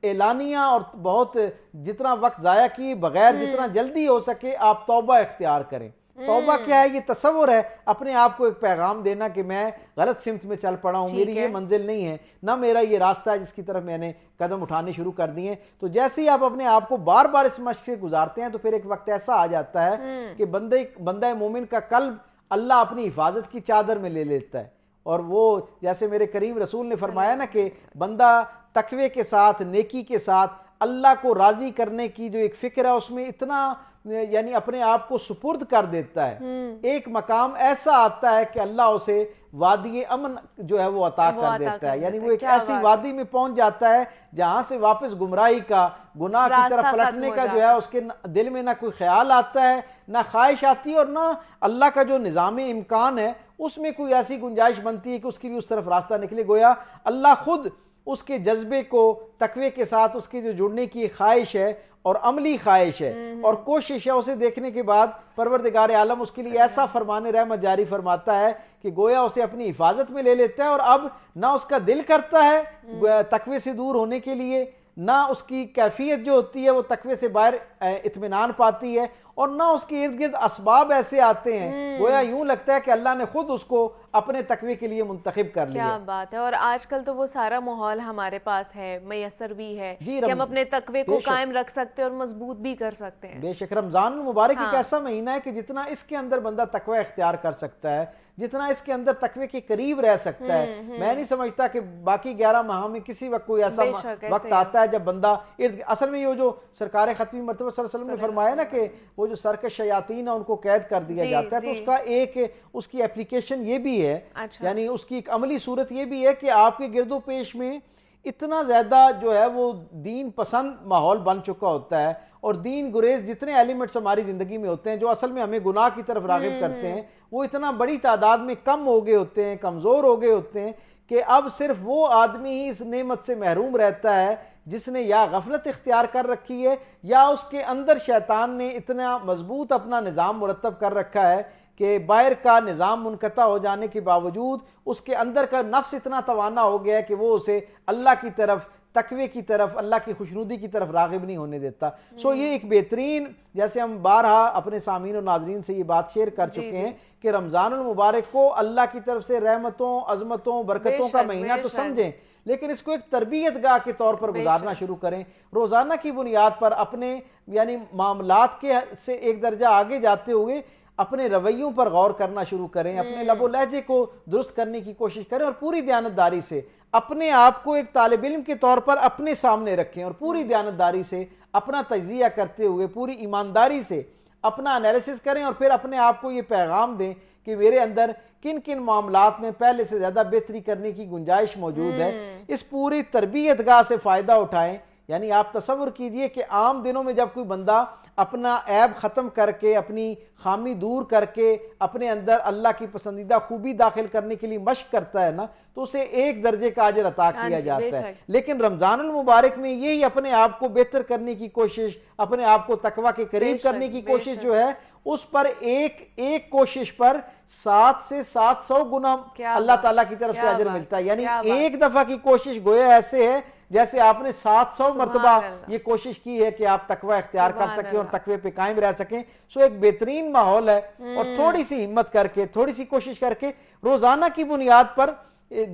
[SPEAKER 4] اعلانیہ اور بہت جتنا وقت ضائع کیے بغیر جتنا جلدی ہو سکے آپ توبہ اختیار کریں. توبہ کیا ہے؟ یہ تصور ہے اپنے آپ کو ایک پیغام دینا کہ میں غلط سمت میں چل پڑا ہوں, میری یہ منزل نہیں ہے, نہ میرا یہ راستہ ہے جس کی طرف میں نے قدم اٹھانے شروع کر دیے. تو جیسے ہی آپ اپنے آپ کو بار بار اس مشق سے گزارتے ہیں, تو پھر ایک وقت ایسا آ جاتا ہے کہ بندہ مومن کا قلب اللہ اپنی حفاظت کی چادر میں لے لیتا ہے. اور وہ جیسے میرے کریم رسول نے فرمایا نا کہ بندہ تقوی کے ساتھ, نیکی کے ساتھ اللہ کو راضی کرنے کی جو ایک فکر ہے, اس میں اتنا یعنی اپنے آپ کو سپرد کر دیتا ہے, ایک مقام ایسا آتا ہے کہ اللہ اسے وادی امن جو ہے وہ عطا کر دیتا ہے. یعنی وہ ایک ایسی وادی میں پہنچ جاتا ہے جہاں سے واپس گمراہی کا, گناہ کی طرف پلٹنے کا جو ہے اس کے دل میں نہ کوئی خیال آتا ہے, نہ خواہش آتی ہے, اور نہ اللہ کا جو نظام امکان ہے اس میں کوئی ایسی گنجائش بنتی ہے کہ اس کے لیے اس طرف راستہ نکلے. گویا اللہ خود اس کے جذبے کو تقوی کے ساتھ, اس کے جو جڑنے کی خواہش ہے اور عملی خواہش ہے اور کوشش ہے, اسے دیکھنے کے بعد پروردگار عالم اس کے لیے ایسا فرمان رحمت جاری فرماتا ہے کہ گویا اسے اپنی حفاظت میں لے لیتا ہے, اور اب نہ اس کا دل کرتا ہے تقوی سے دور ہونے کے لیے, نہ اس کی کیفیت جو ہوتی ہے وہ تقوی سے باہر اطمینان پاتی ہے, اور نہ اس کے ارد گرد اسباب ایسے آتے ہیں گویا یوں لگتا ہے کہ اللہ نے خود اس کو اپنے تقوی کے لیے منتخب کر لیا.
[SPEAKER 1] کیا بات ہے. اور آج کل تو وہ سارا ماحول ہمارے پاس ہے, میسر بھی ہے کہ ہم اپنے تقوی کو قائم رکھ سکتے ہیں اور مضبوط بھی کر سکتے ہیں.
[SPEAKER 4] بے شک رمضان المبارک ایک ایسا مہینہ ہے کہ جتنا اس کے اندر بندہ تقوی اختیار کر سکتا ہے, جتنا اس کے اندر تقوی کے قریب رہ سکتا ہے, میں نہیں سمجھتا کہ باقی 11 ماہ میں کسی وقت کوئی ایسا وقت آتا ہے جب بندہ اصل میں یہ جو سرکار ختمی مرتبہ صلی اللہ علیہ وسلم نے فرمایا نا کہ وہ جو سرکش شیاطین ہیں ان کو قید کر دیا جاتا ہے, تو اس کا ایک اس کی اپلیکیشن یہ بھی ہے, یعنی اس کی ایک عملی صورت یہ بھی ہے کہ آپ کے گرد و پیش میں اتنا زیادہ جو ہے وہ دین پسند ماحول بن چکا ہوتا ہے، اور دین گریز جتنے ایلیمنٹس ہماری زندگی میں ہوتے ہیں جو اصل میں ہمیں گناہ کی طرف راغب کرتے ہیں، وہ اتنا بڑی تعداد میں کم ہو گئے ہوتے ہیں، کمزور ہو گئے ہوتے ہیں کہ اب صرف وہ آدمی ہی اس نعمت سے محروم رہتا ہے جس نے یا غفلت اختیار کر رکھی ہے، یا اس کے اندر شیطان نے اتنا مضبوط اپنا نظام مرتب کر رکھا ہے کہ باہر کا نظام منقطع ہو جانے کے باوجود اس کے اندر کا نفس اتنا توانا ہو گیا ہے کہ وہ اسے اللہ کی طرف، تقوی کی طرف، اللہ کی خوشنودی کی طرف راغب نہیں ہونے دیتا۔ سو یہ ایک بہترین، جیسے ہم بارہا اپنے سامعین اور ناظرین سے یہ بات شیئر کر چکے ہیں کہ رمضان المبارک کو اللہ کی طرف سے رحمتوں، عظمتوں، برکتوں کا مہینہ تو سمجھیں، لیکن اس کو ایک تربیت گاہ کے طور پر گزارنا شروع کریں، روزانہ کی بنیاد پر اپنے یعنی معاملات کے سے ایک درجہ آگے جاتے ہوئے اپنے رویوں پر غور کرنا شروع کریں، اپنے لب و لہجے کو درست کرنے کی کوشش کریں، اور پوری دیانتداری سے اپنے آپ کو ایک طالب علم کے طور پر اپنے سامنے رکھیں، اور پوری دیانتداری سے اپنا تجزیہ کرتے ہوئے پوری ایمانداری سے اپنا انالیسس کریں، اور پھر اپنے آپ کو یہ پیغام دیں کہ میرے اندر کن کن معاملات میں پہلے سے زیادہ بہتری کرنے کی گنجائش موجود ہے۔ اس پوری تربیت گاہ سے فائدہ اٹھائیں۔ یعنی آپ تصور کیجئے کہ عام دنوں میں جب کوئی بندہ اپنا عیب ختم کر کے، اپنی خامی دور کر کے اپنے اندر اللہ کی پسندیدہ خوبی داخل کرنے کے لیے مشق کرتا ہے نا، تو اسے ایک درجے کا اجر عطا کیا جاتا ہے۔ لیکن رمضان المبارک میں یہی اپنے آپ کو بہتر کرنے کی کوشش، اپنے آپ کو تقویٰ کے قریب کرنے کی کوشش جو ہے، اس پر ایک کوشش پر 700 سے 700 گنا اللہ تعالیٰ کی طرف سے اجر ملتا ہے۔ یعنی ایک دفعہ کی کوشش گویا ایسے ہے جیسے آپ نے 700 مرتبہ یہ کوشش کی ہے کہ آپ تقوی اختیار کر سکیں اور تقوی پہ قائم رہ سکیں۔ سو ایک بہترین ماحول ہے، اور تھوڑی سی ہمت کر کے، تھوڑی سی کوشش کر کے روزانہ کی بنیاد پر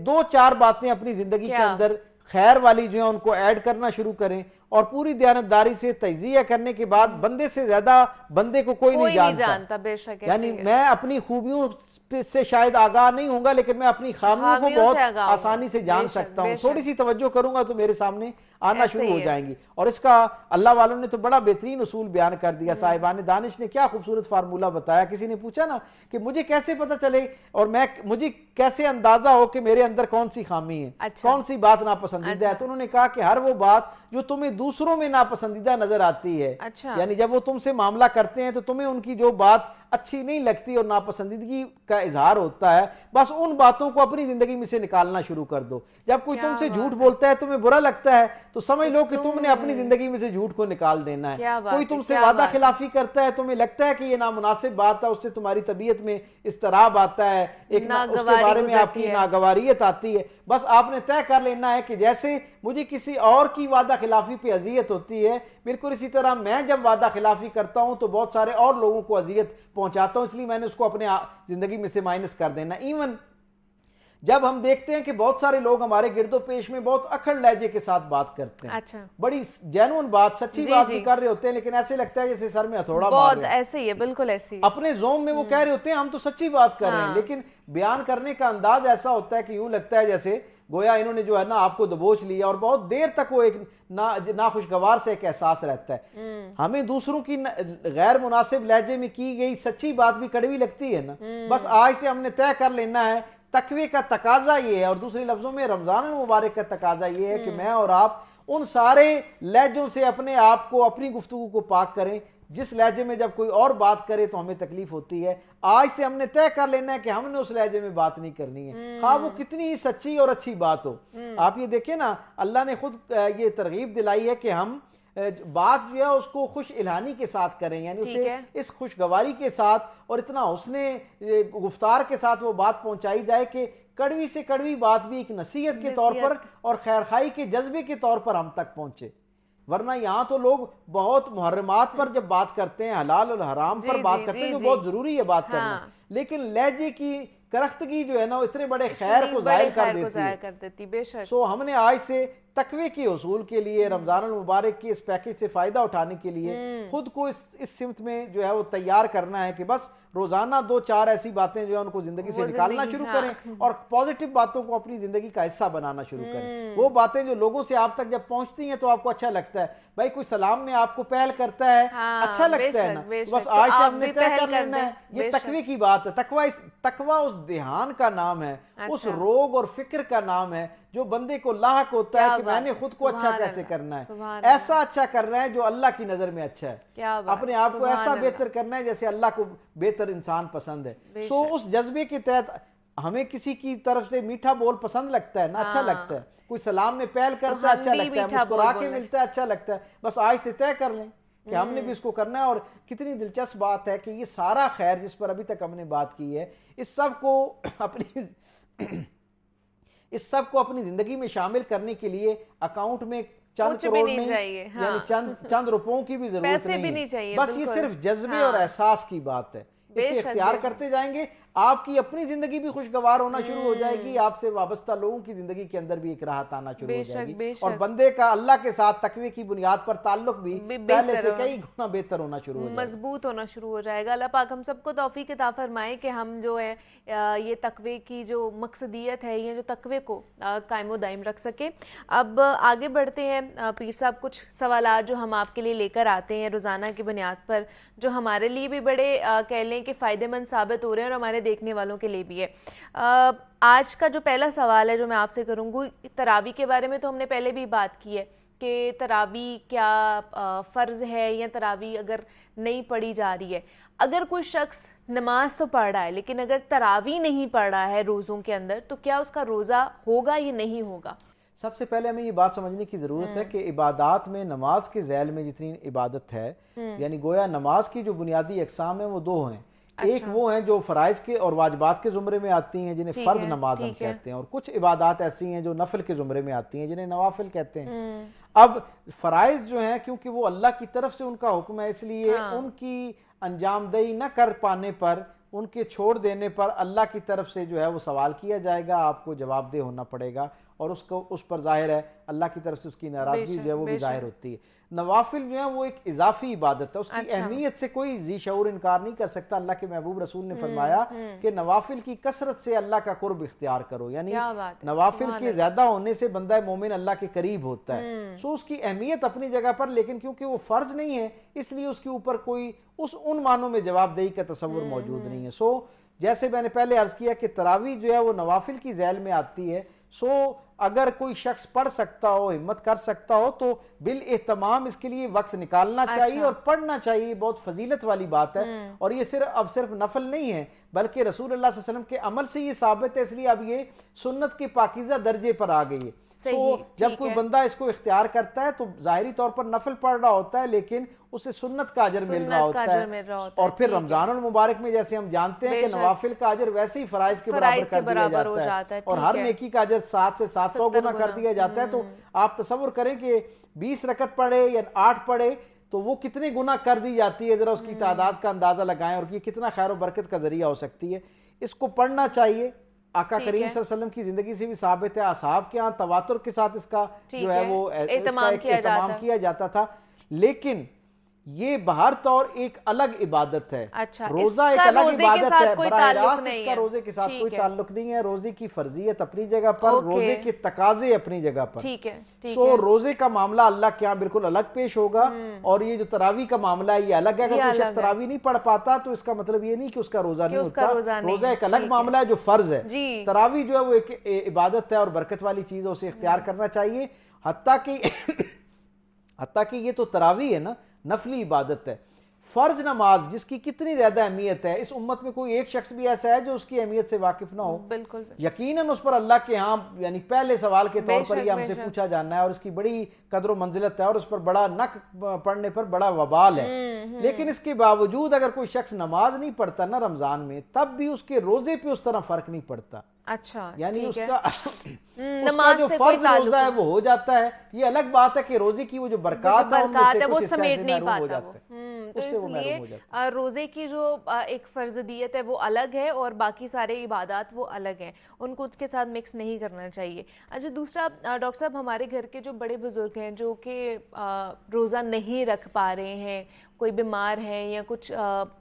[SPEAKER 4] 2-4 باتیں اپنی زندگی کے اندر خیر والی جو ہیں ان کو ایڈ کرنا شروع کریں، اور پوری دیانتداری سے تجزیہ کرنے کے بعد بندے سے زیادہ بندے کو کوئی نہیں جانتا۔
[SPEAKER 1] بے شک،
[SPEAKER 4] یعنی میں اپنی خوبیوں سے شاید آگاہ نہیں ہوں گا، لیکن میں اپنی خامیوں کو بہت آسانی سے جان سکتا ہوں۔ تھوڑی سی توجہ کروں گا تو میرے سامنے آنا شروع ہو جائیں گی۔ اور اس کا اللہ والوں نے تو بڑا بہترین اصول بیان کر دیا، صاحبان دانش نے کیا خوبصورت فارمولہ بتایا۔ کسی نے پوچھا نا کہ مجھے کیسے پتہ چلے اور مجھے کیسے اندازہ ہو کہ میرے اندر کون سی خامی ہے، کون سی بات ناپسندیدہ ہے، تو انہوں نے کہا کہ ہر وہ بات جو تمہیں دوسروں میں ناپسندیدہ نظر آتی ہے، یعنی جب وہ تم سے معاملہ کرتے ہیں تو تمہیں ان کی جو بات اچھی نہیں لگتی اور ناپسندیدگی کا اظہار ہوتا ہے، بس ان باتوں کو اپنی زندگی میں سے نکالنا شروع کر دو۔ جب کوئی تم سے جھوٹ بولتا ہے، تمہیں برا لگتا ہے، تو سمجھ لو کہ تم نے اپنی زندگی میں سے جھوٹ کو نکال دینا ہے۔ کوئی تم سے وعدہ خلافی کرتا ہے، تمہیں لگتا ہے کہ یہ نامناسب بات ہے، اس سے تمہاری طبیعت میں اضطراب آتا ہے، اس کے بارے میں آپ کی ناگواریت آتی ہے، بس آپ نے طے کر لینا ہے کہ جیسے مجھے کسی اور کی وعدہ خلافی پہ اذیت ہوتی ہے، بالکل اسی طرح میں جب وعدہ خلافی کرتا ہوں تو بہت سارے اور لوگوں کو اذیت پہنچاتا ہوں، اس لیے میں نے اس کو اپنے زندگی میں سے مائنس کر دینا۔ ایون جب ہم دیکھتے ہیں کہ بہت سارے لوگ ہمارے گرد و پیش میں بہت اکھڑ لہجے کے ساتھ بات کرتے ہیں، بڑی جینوئن بات، سچی بات بھی کر رہے ہوتے ہیں، لیکن ایسے لگتا ہے جیسے سر میں ہتھوڑا مار رہے ہیں۔
[SPEAKER 1] ایسے ہی ہے، بالکل ایسے ہی
[SPEAKER 4] اپنے زوم میں وہ کہہ رہے ہوتے ہیں ہم تو سچی بات کر رہے ہیں، لیکن بیان کرنے کا انداز ایسا ہوتا ہے کہ یوں لگتا ہے جیسے گویا انہوں نے جو ہے نا آپ کو دبوچ لیا، اور بہت دیر تک وہ ایک ناخوشگوار سے ایک احساس رہتا ہے۔ ہمیں دوسروں کی غیر مناسب لہجے میں کی گئی سچی بات بھی کڑوی لگتی ہے نا، بس آج سے ہم نے طے کر لینا ہے، تقوی کا تقاضا یہ ہے، اور دوسرے لفظوں میں رمضان المبارک کا تقاضا یہ ہے کہ میں اور آپ ان سارے لہجوں سے اپنے آپ کو، اپنی گفتگو کو پاک کریں جس لہجے میں جب کوئی اور بات کرے تو ہمیں تکلیف ہوتی ہے۔ آج سے ہم نے طے کر لینا ہے کہ ہم نے اس لہجے میں بات نہیں کرنی ہے، خواہ وہ کتنی ہی سچی اور اچھی بات ہو۔ آپ یہ دیکھیں نا، اللہ نے خود یہ ترغیب دلائی ہے کہ ہم بات جو ہے اس کو خوش الہانی کے ساتھ کریں، یعنی اسے اس خوشگواری کے ساتھ اور اتنا حسن گفتار کے ساتھ وہ بات پہنچائی جائے کہ کڑوی سے کڑوی بات بھی ایک نصیحت کے طور پر اور خیرخواہی کے جذبے کے طور پر ہم تک پہنچے۔ ورنہ یہاں تو لوگ بہت محرمات پر جب بات کرتے ہیں، حلال اور حرام پر بات کرتے ہیں، جو بہت ضروری ہے بات کرنا، لیکن لہجے کی کرختگی جو ہے نا وہ اتنے بڑے خیر کو ظاہر کر دیتی ہے۔ سو ہم نے آج سے تقوی کے حصول کے لیے، رمضان المبارک کے اس پیکج سے فائدہ اٹھانے کے لیے خود کو اس سمت میں جو ہے وہ تیار کرنا ہے کہ بس روزانہ 2-4 ایسی باتیں جو ہیں ان کو زندگی سے نکالنا شروع کریں، اور پازیٹیو باتوں کو اپنی زندگی کا حصہ بنانا شروع کریں۔ وہ باتیں جو لوگوں سے آپ تک جب پہنچتی ہیں تو آپ کو اچھا لگتا ہے، بھائی کوئی سلام میں آپ کو پہل کرتا ہے، اچھا لگتا ہے نا، بس آج سے ہم نے طے کر لینا ہے یہ تقوی کی بات ہے۔ تقوی اس دھیان کا نام ہے، اس روگ اور فکر کا نام ہے جو بندے کو لاحق ہوتا ہے کہ میں نے خود کو اچھا کیسے کرنا ہے، ایسا اچھا کرنا ہے جو اللہ کی نظر میں اچھا ہے، اپنے آپ کو ایسا بہتر کرنا ہے جیسے اللہ کو بہتر انسان پسند ہے۔ سو اس جذبے کے تحت ہمیں کسی کی طرف سے میٹھا بول پسند لگتا ہے نا، اچھا لگتا ہے، کوئی سلام میں پہل کرتا ہے اچھا لگتا ہے، مسکرا کے ملتا ہے اچھا لگتا ہے، بس آج سے طے کر لیں کہ ہم نے بھی اس کو کرنا ہے۔ اور کتنی دلچسپ بات ہے کہ یہ سارا خیر جس پر ابھی تک ہم نے بات کی ہے، اس سب کو اپنی زندگی میں شامل کرنے کے لیے اکاؤنٹ میں چند کروڑ نہیں، یعنی چند روپوں کی بھی ضرورت نہیں ہے، بس یہ صرف جذبے اور احساس کی بات ہے۔ اسے اختیار کرتے جائیں گے، آپ کی اپنی زندگی بھی خوشگوار ہونا شروع ہو جائے گی، آپ سے وابستہ لوگوں کی زندگی کے اندر بھی ایک راحت آنا شروع ہو جائے گی، اور بندے کا اللہ کے ساتھ تقوی کی بنیاد پر تعلق بھی پہلے سے کئی گنا بہتر ہونا شروع ہو جائے گا،
[SPEAKER 1] مضبوط ہونا شروع ہو جائے گا۔ اللہ پاک ہم سب کو توفیق عطا فرمائے کہ ہم جو ہے یہ تقوی کی جو مقصدیت ہے، یہ جو تقوی کو قائم و دائم رکھ سکے۔ اب آگے بڑھتے ہیں پیر صاحب، کچھ سوالات جو ہم آپ کے لیے لے کر آتے ہیں روزانہ کی بنیاد پر، جو ہمارے لیے بھی بڑے کہہ لیں کہ فائدہ مند ثابت ہو رہے ہیں اور ہمارے دیکھنے والوں کے لیے بھی ہے۔ آج کا جو پہلا سوال ہے جو میں آپ سے کروں گی، تراویح کے بارے میں تو ہم نے پہلے بھی بات کی ہے کہ تراویح کیا فرض ہے، یا تراویح اگر نہیں پڑھی جا رہی ہے، اگر کوئی شخص نماز تو پڑھ رہا ہے لیکن اگر تراویح نہیں پڑھ رہا ہے روزوں کے اندر، تو کیا اس کا روزہ ہوگا یا نہیں ہوگا؟
[SPEAKER 4] سب سے پہلے ہمیں یہ بات سمجھنے کی ضرورت ہے کہ عبادات میں نماز کے ذیل میں جتنی عبادت ہے، یعنی گویا نماز کی جو بنیادی اقسام ہیں وہ دو ہیں، ایک وہ ہیں جو فرائض کے اور واجبات کے زمرے میں آتی ہیں جنہیں فرض نماز ہم کہتے ہیں، اور کچھ عبادات ایسی ہیں جو نفل کے زمرے میں آتی ہیں جنہیں نوافل کہتے ہیں۔ اب فرائض جو ہیں کیونکہ وہ اللہ کی طرف سے ان کا حکم ہے، اس لیے ان کی انجام دہی نہ کر پانے پر، ان کے چھوڑ دینے پر اللہ کی طرف سے جو ہے وہ سوال کیا جائے گا، آپ کو جواب دہ ہونا پڑے گا، اور اس پر ظاہر ہے اللہ کی طرف سے اس کی ناراضگی جو ہے وہ بھی ظاہر ہوتی ہے۔ نوافل جو ہے وہ ایک اضافی عبادت ہے، اس کی اہمیت سے کوئی ذی شعور انکار نہیں کر سکتا۔ اللہ کے محبوب رسول نے فرمایا کہ نوافل کی کثرت سے اللہ کا قرب اختیار کرو، یعنی نوافل کے زیادہ ہونے سے بندہ مومن اللہ کے قریب ہوتا ہے۔ سو اس کی اہمیت اپنی جگہ پر، لیکن کیونکہ وہ فرض نہیں ہے اس لیے اس کے اوپر کوئی ان معنوں میں جواب دہی کا تصور موجود نہیں ہے۔ سو جیسے میں نے پہلے عرض کیا کہ تراویح جو ہے وہ نوافل کی ذیل میں آتی ہے، سو اگر کوئی شخص پڑھ سکتا ہو، ہمت کر سکتا ہو، تو بالاہتمام اس کے لیے وقت نکالنا چاہیے اور پڑھنا چاہیے، بہت فضیلت والی بات ہے۔ اور یہ صرف نفل نہیں ہے بلکہ رسول اللہ صلی اللہ علیہ وسلم کے عمل سے یہ ثابت ہے، اس لیے اب یہ سنت کے پاکیزہ درجے پر آ گئی ہے۔ تو جب کوئی بندہ اس کو اختیار کرتا ہے تو ظاہری طور پر نفل پڑھ رہا ہوتا ہے، لیکن اسے سنت کا اجر مل رہا ہوتا ہے۔ اور پھر رمضان المبارک میں جیسے ہم جانتے ہیں کہ نوافل کا اجر ویسے ہی فرائض کے برابر کر دیا جاتا ہے، اور ہر نیکی کا اجر 7 سے 700 گنا کر دیا جاتا ہے۔ تو آپ تصور کریں کہ 20 رکعت پڑھے یا 8 پڑھے تو وہ کتنے گنا کر دی جاتی ہے، ذرا اس کی تعداد کا اندازہ لگائیں، اور یہ کتنا خیر و برکت کا ذریعہ ہو سکتی ہے۔ اس کو پڑھنا چاہیے۔ آقا کریم صلی اللہ علیہ وسلم کی زندگی سے بھی ثابت ہے، اصحاب کے ہاں تواتر کے ساتھ اس کا جو ہے وہ اہتمام کیا جاتا تھا، لیکن یہ بہر طور ایک الگ عبادت ہے۔ روزہ ایک الگ عبادت ہے، براہ راست اس کا روزے کے ساتھ کوئی تعلق نہیں ہے۔ روزے کی فرضیت اپنی جگہ پر، روزے کے تقاضے اپنی جگہ پر۔ سو روزے کا معاملہ اللہ کے ہاں بالکل الگ پیش ہوگا، اور یہ جو تراویح کا معاملہ ہے یہ الگ ہے۔ اگر کوئی شخص تراویح نہیں پڑھ پاتا تو اس کا مطلب یہ نہیں کہ اس کا روزہ نہیں ہوتا، روزہ ایک الگ معاملہ ہے جو فرض ہے۔ تراویح جو ہے وہ ایک عبادت ہے اور برکت والی چیز ہے، اسے اختیار کرنا چاہیے۔ حتیٰ کہ یہ تو تراویح ہے نا، نفلی عبادت ہے۔ فرض نماز جس کی کتنی زیادہ اہمیت ہے، اس امت میں کوئی ایک شخص بھی ایسا ہے جو اس کی اہمیت سے واقف نہ ہو؟
[SPEAKER 1] بالکل
[SPEAKER 4] یقیناً اس پر اللہ کے ہاں یعنی پہلے سوال کے طور پر یہ ہم سے پوچھا جانا ہے، اور اس کی بڑی قدر و منزلت ہے، اور اس پر بڑا نک پڑھنے پر بڑا وبال ہے۔ لیکن اس کے باوجود اگر کوئی شخص نماز نہیں پڑھتا نہ رمضان میں، تب بھی اس کے روزے پہ اس طرح فرق نہیں پڑتا۔
[SPEAKER 1] اچھا،
[SPEAKER 4] یعنی اس کا جو فرض روزہ ہے وہ ہو جاتا ہے۔ یہ الگ بات ہے کہ روزے کی وہ جو برکات ہے وہ سمیٹ نہیں پاتا،
[SPEAKER 1] تو اس لیے روزے کی جو ایک فرضیت ہے وہ الگ ہے، اور باقی سارے عبادات وہ الگ ہیں، ان کو اس کے ساتھ مکس نہیں کرنا چاہیے۔ اچھا، دوسرا ڈاکٹر صاحب، ہمارے گھر کے جو بڑے بزرگ ہیں جو کہ روزہ نہیں رکھ پا رہے ہیں، کوئی بیمار ہیں یا کچھ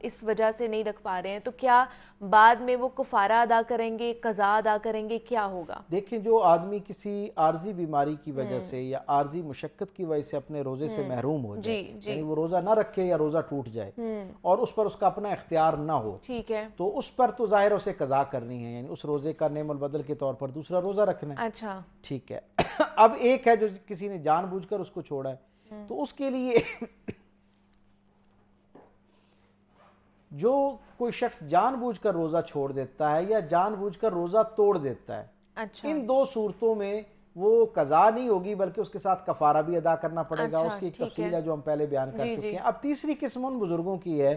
[SPEAKER 1] اس وجہ سے نہیں رکھ پا رہے ہیں، تو کیا بعد میں وہ کفارہ ادا کریں گے، قضا ادا کریں گے، کیا ہوگا؟
[SPEAKER 4] دیکھیں جو آدمی کسی عارضی بیماری کی وجہ سے یا عارضی مشقت کی وجہ سے اپنے روزے سے محروم ہو جائے، یعنی وہ روزہ نہ رکھے یا روزہ ٹوٹ جائے اور اس پر اس کا اپنا اختیار نہ ہو،
[SPEAKER 1] ٹھیک ہے،
[SPEAKER 4] تو اس پر تو ظاہر اسے قضا کرنی ہے، یعنی اس روزے کا نعم البدل کے طور پر دوسرا روزہ رکھنا ہے۔
[SPEAKER 1] اچھا
[SPEAKER 4] ٹھیک ہے، اب ایک ہے جو کسی نے جان بوجھ کر اس کو چھوڑا ہے، تو اس کے لیے جو کوئی شخص جان بوجھ کر روزہ چھوڑ دیتا ہے یا جان بوجھ کر روزہ توڑ دیتا ہے،
[SPEAKER 1] اچھا
[SPEAKER 4] ان دو صورتوں میں وہ قضا نہیں ہوگی بلکہ اس کے ساتھ کفارہ بھی ادا کرنا پڑے گا۔ اس کی ایک تفصیل ہے جو ہم پہلے بیان کر چکے ہیں۔ اب تیسری قسم ان بزرگوں کی ہے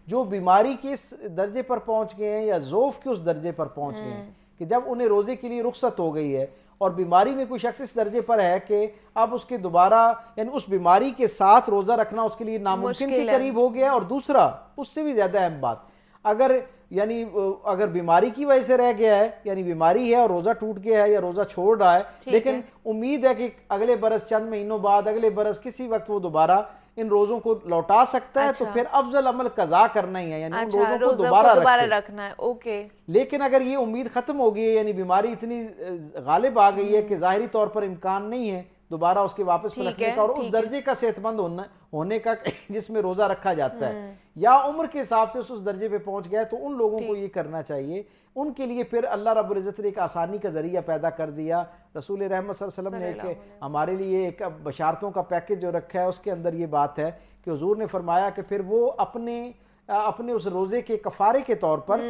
[SPEAKER 4] جو بیماری کے اس درجے پر پہنچ گئے ہیں یا ضعف کے اس درجے پر پہنچ گئے ہیں کہ جب انہیں روزے کے لیے رخصت ہو گئی ہے اور بیماری میں کوئی شخص اس درجے پر ہے کہ اب اس کے دوبارہ یعنی اس بیماری کے ساتھ روزہ رکھنا اس کے لیے ناممکن کے قریب ہو گیا، اور دوسرا اس سے بھی زیادہ اہم بات، اگر بیماری کی وجہ سے رہ گیا ہے، یعنی بیماری ہے اور روزہ ٹوٹ گیا ہے یا روزہ چھوڑ رہا ہے، لیکن امید ہے کہ اگلے برس چند مہینوں بعد اگلے برس کسی وقت وہ دوبارہ ان روزوں کو لوٹا سکتا ہے، تو پھر افضل عمل قضا کرنا ہی ہے، یعنی ان روزوں کو دوبارہ
[SPEAKER 1] رکھنا ہے۔ اوکے،
[SPEAKER 4] لیکن اگر یہ امید ختم ہو گئی ہے، یعنی بیماری اتنی غالب آ گئی ہے کہ ظاہری طور پر امکان نہیں ہے دوبارہ اس کے واپس پلٹنے کا اور اس درجے کا صحت مند ہونے کا جس میں روزہ رکھا جاتا ہے، یا عمر کے حساب سے اس درجے پہ پہنچ گیا ہے، تو ان لوگوں کو یہ کرنا چاہیے۔ ان کے لیے پھر اللہ رب العزت نے ایک آسانی کا ذریعہ پیدا کر دیا۔ رسول رحمت صلی اللہ علیہ وسلم نے ہمارے لیے ایک بشارتوں کا پیکج جو رکھا ہے، اس کے اندر یہ بات ہے کہ حضور نے فرمایا کہ پھر وہ اپنے اس روزے کے کفارے کے طور پر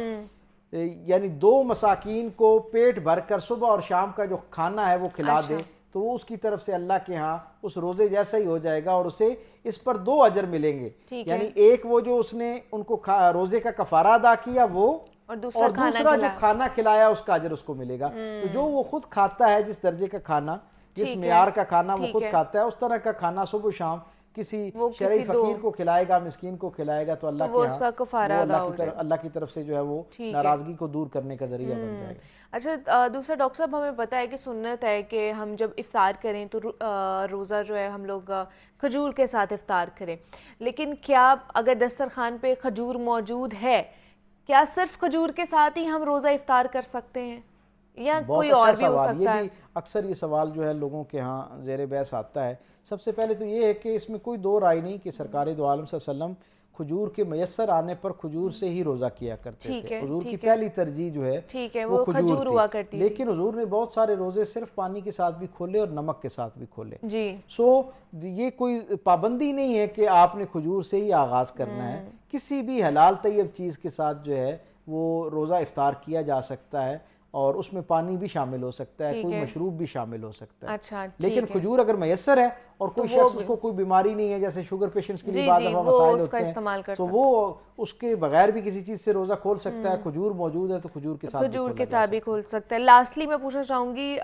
[SPEAKER 4] یعنی 2 مساکین کو پیٹ بھر کر صبح اور شام کا جو کھانا ہے وہ کھلا دے، تو وہ اس کی طرف سے اللہ کے ہاں اس روزے جیسا ہی ہو جائے گا، اور اسے اس پر 2 اجر ملیں گے، یعنی ایک وہ جو اس نے ان کو روزے کا کفارہ ادا کیا وہ، اور دوسرا جو کھانا کھلایا اس کا اجر اس کو ملے گا۔ تو جو وہ خود کھاتا ہے، جس درجے کا کھانا، جس معیار کا کھانا وہ خود کھاتا ہے، اس طرح کا کھانا صبح و شام کسی شرعی فقیر کو کھلائے گا، مسکین کو کھلائے گا، تو اللہ کے ہاں اللہ کی طرف سے جو ہے وہ ناراضگی کو دور کرنے کا ذریعہ بن جائے گا۔
[SPEAKER 1] اچھا دوسرا ڈاکٹر صاحب، ہمیں پتہ ہے کہ سنت ہے کہ ہم جب افطار کریں تو روزہ جو ہے ہم لوگ کھجور کے ساتھ افطار کریں، لیکن کیا اگر دسترخوان پہ کھجور موجود ہے، کیا صرف کھجور کے ساتھ ہی ہم روزہ افطار کر سکتے ہیں یا کوئی اور بھی ہو سکتا ہے؟
[SPEAKER 4] اکثر یہ سوال جو ہے لوگوں کے ہاں زیر بحث آتا ہے۔ سب سے پہلے تو یہ ہے کہ اس میں کوئی دو رائے نہیں کہ سرکار دو عالم صلی اللہ علیہ وسلم کھجور کے میسر آنے پر کھجور سے ہی روزہ کیا کرتے تھے۔ حضور کی پہلی ترجیح جو ہے وہ کھجور ہوا کرتی، لیکن حضور نے بہت سارے روزے صرف پانی کے ساتھ بھی کھولے اور نمک کے ساتھ بھی کھولے۔ یہ کوئی پابندی نہیں ہے کہ آپ نے کھجور سے ہی آغاز کرنا ہے، کسی بھی حلال طیب چیز کے ساتھ جو ہے وہ روزہ افطار کیا جا سکتا ہے، اور اس میں پانی بھی شامل ہو سکتا ہے، کوئی مشروب بھی شامل ہو سکتا ہے۔ لیکن کھجور اگر میسر ہے اور کوئی شخص اس کو کوئی بیماری نہیں ہے، جیسے شوگر پیشنٹس کے لیے بعض دفعہ مسائل ہوتے ہیں، تو وہ اس کے بغیر بھی کسی چیز سے روزہ کھول سکتا ہے۔ کھجور موجود ہے تو کھجور کے ساتھ بھی
[SPEAKER 1] کھول سکتا ہے۔ لاسٹلی میں پوچھنا چاہوں گی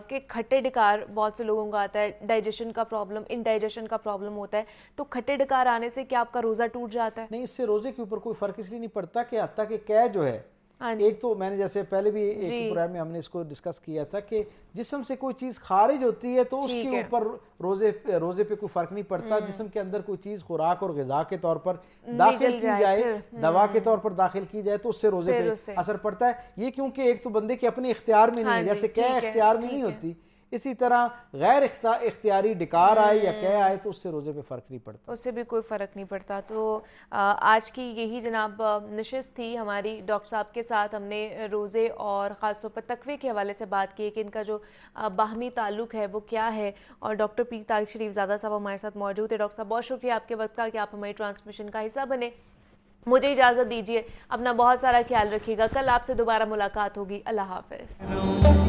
[SPEAKER 1] کہ کھٹے ڈکار بہت سے لوگوں کا آتا ہے، ڈائجیشن کا پرابلم، انڈائجیشن کا پرابلم ہوتا ہے، تو کھٹے ڈکار آنے سے کیا آپ کا روزہ ٹوٹ جاتا ہے؟
[SPEAKER 4] نہیں، اس سے روزے کے اوپر کوئی فرق اس لیے نہیں پڑتا کہ حتیٰ کہ قے جو ہے، ایک تو میں نے جیسے پہلے بھی ایک پروگرام میں ہم نے اس کو ڈسکس کیا تھا کہ جسم سے کوئی چیز خارج ہوتی ہے تو اس کے اوپر روزے پہ کوئی فرق نہیں پڑتا۔ جسم کے اندر کوئی چیز خوراک اور غذا کے طور پر داخل کی جائے، دوا کے طور پر داخل کی جائے، تو اس سے روزے پہ اثر پڑتا ہے۔ یہ کیونکہ ایک تو بندے کے اپنے اختیار میں نہیں ہے، جیسے قے اختیار میں نہیں ہوتی، اسی طرح غیر اختیاری ڈکار آئے یا قے آئے تو اس سے روزے پہ فرق نہیں پڑتا،
[SPEAKER 1] اس سے بھی کوئی فرق نہیں پڑتا۔ تو آج کی یہی جناب نشست تھی ہماری ڈاکٹر صاحب کے ساتھ، ہم نے روزے اور خاص طور پر تقوی کے حوالے سے بات کی کہ ان کا جو باہمی تعلق ہے وہ کیا ہے، اور ڈاکٹر پیر طارق شریف زادہ صاحب ہمارے ساتھ موجود ہے۔ ڈاکٹر صاحب بہت شکریہ آپ کے وقت کا کہ آپ ہماری ٹرانسمیشن کا حصہ بنے۔ مجھے اجازت دیجیے، اپنا بہت سارا خیال رکھیے گا، کل آپ سے دوبارہ ملاقات ہوگی۔ اللہ حافظ۔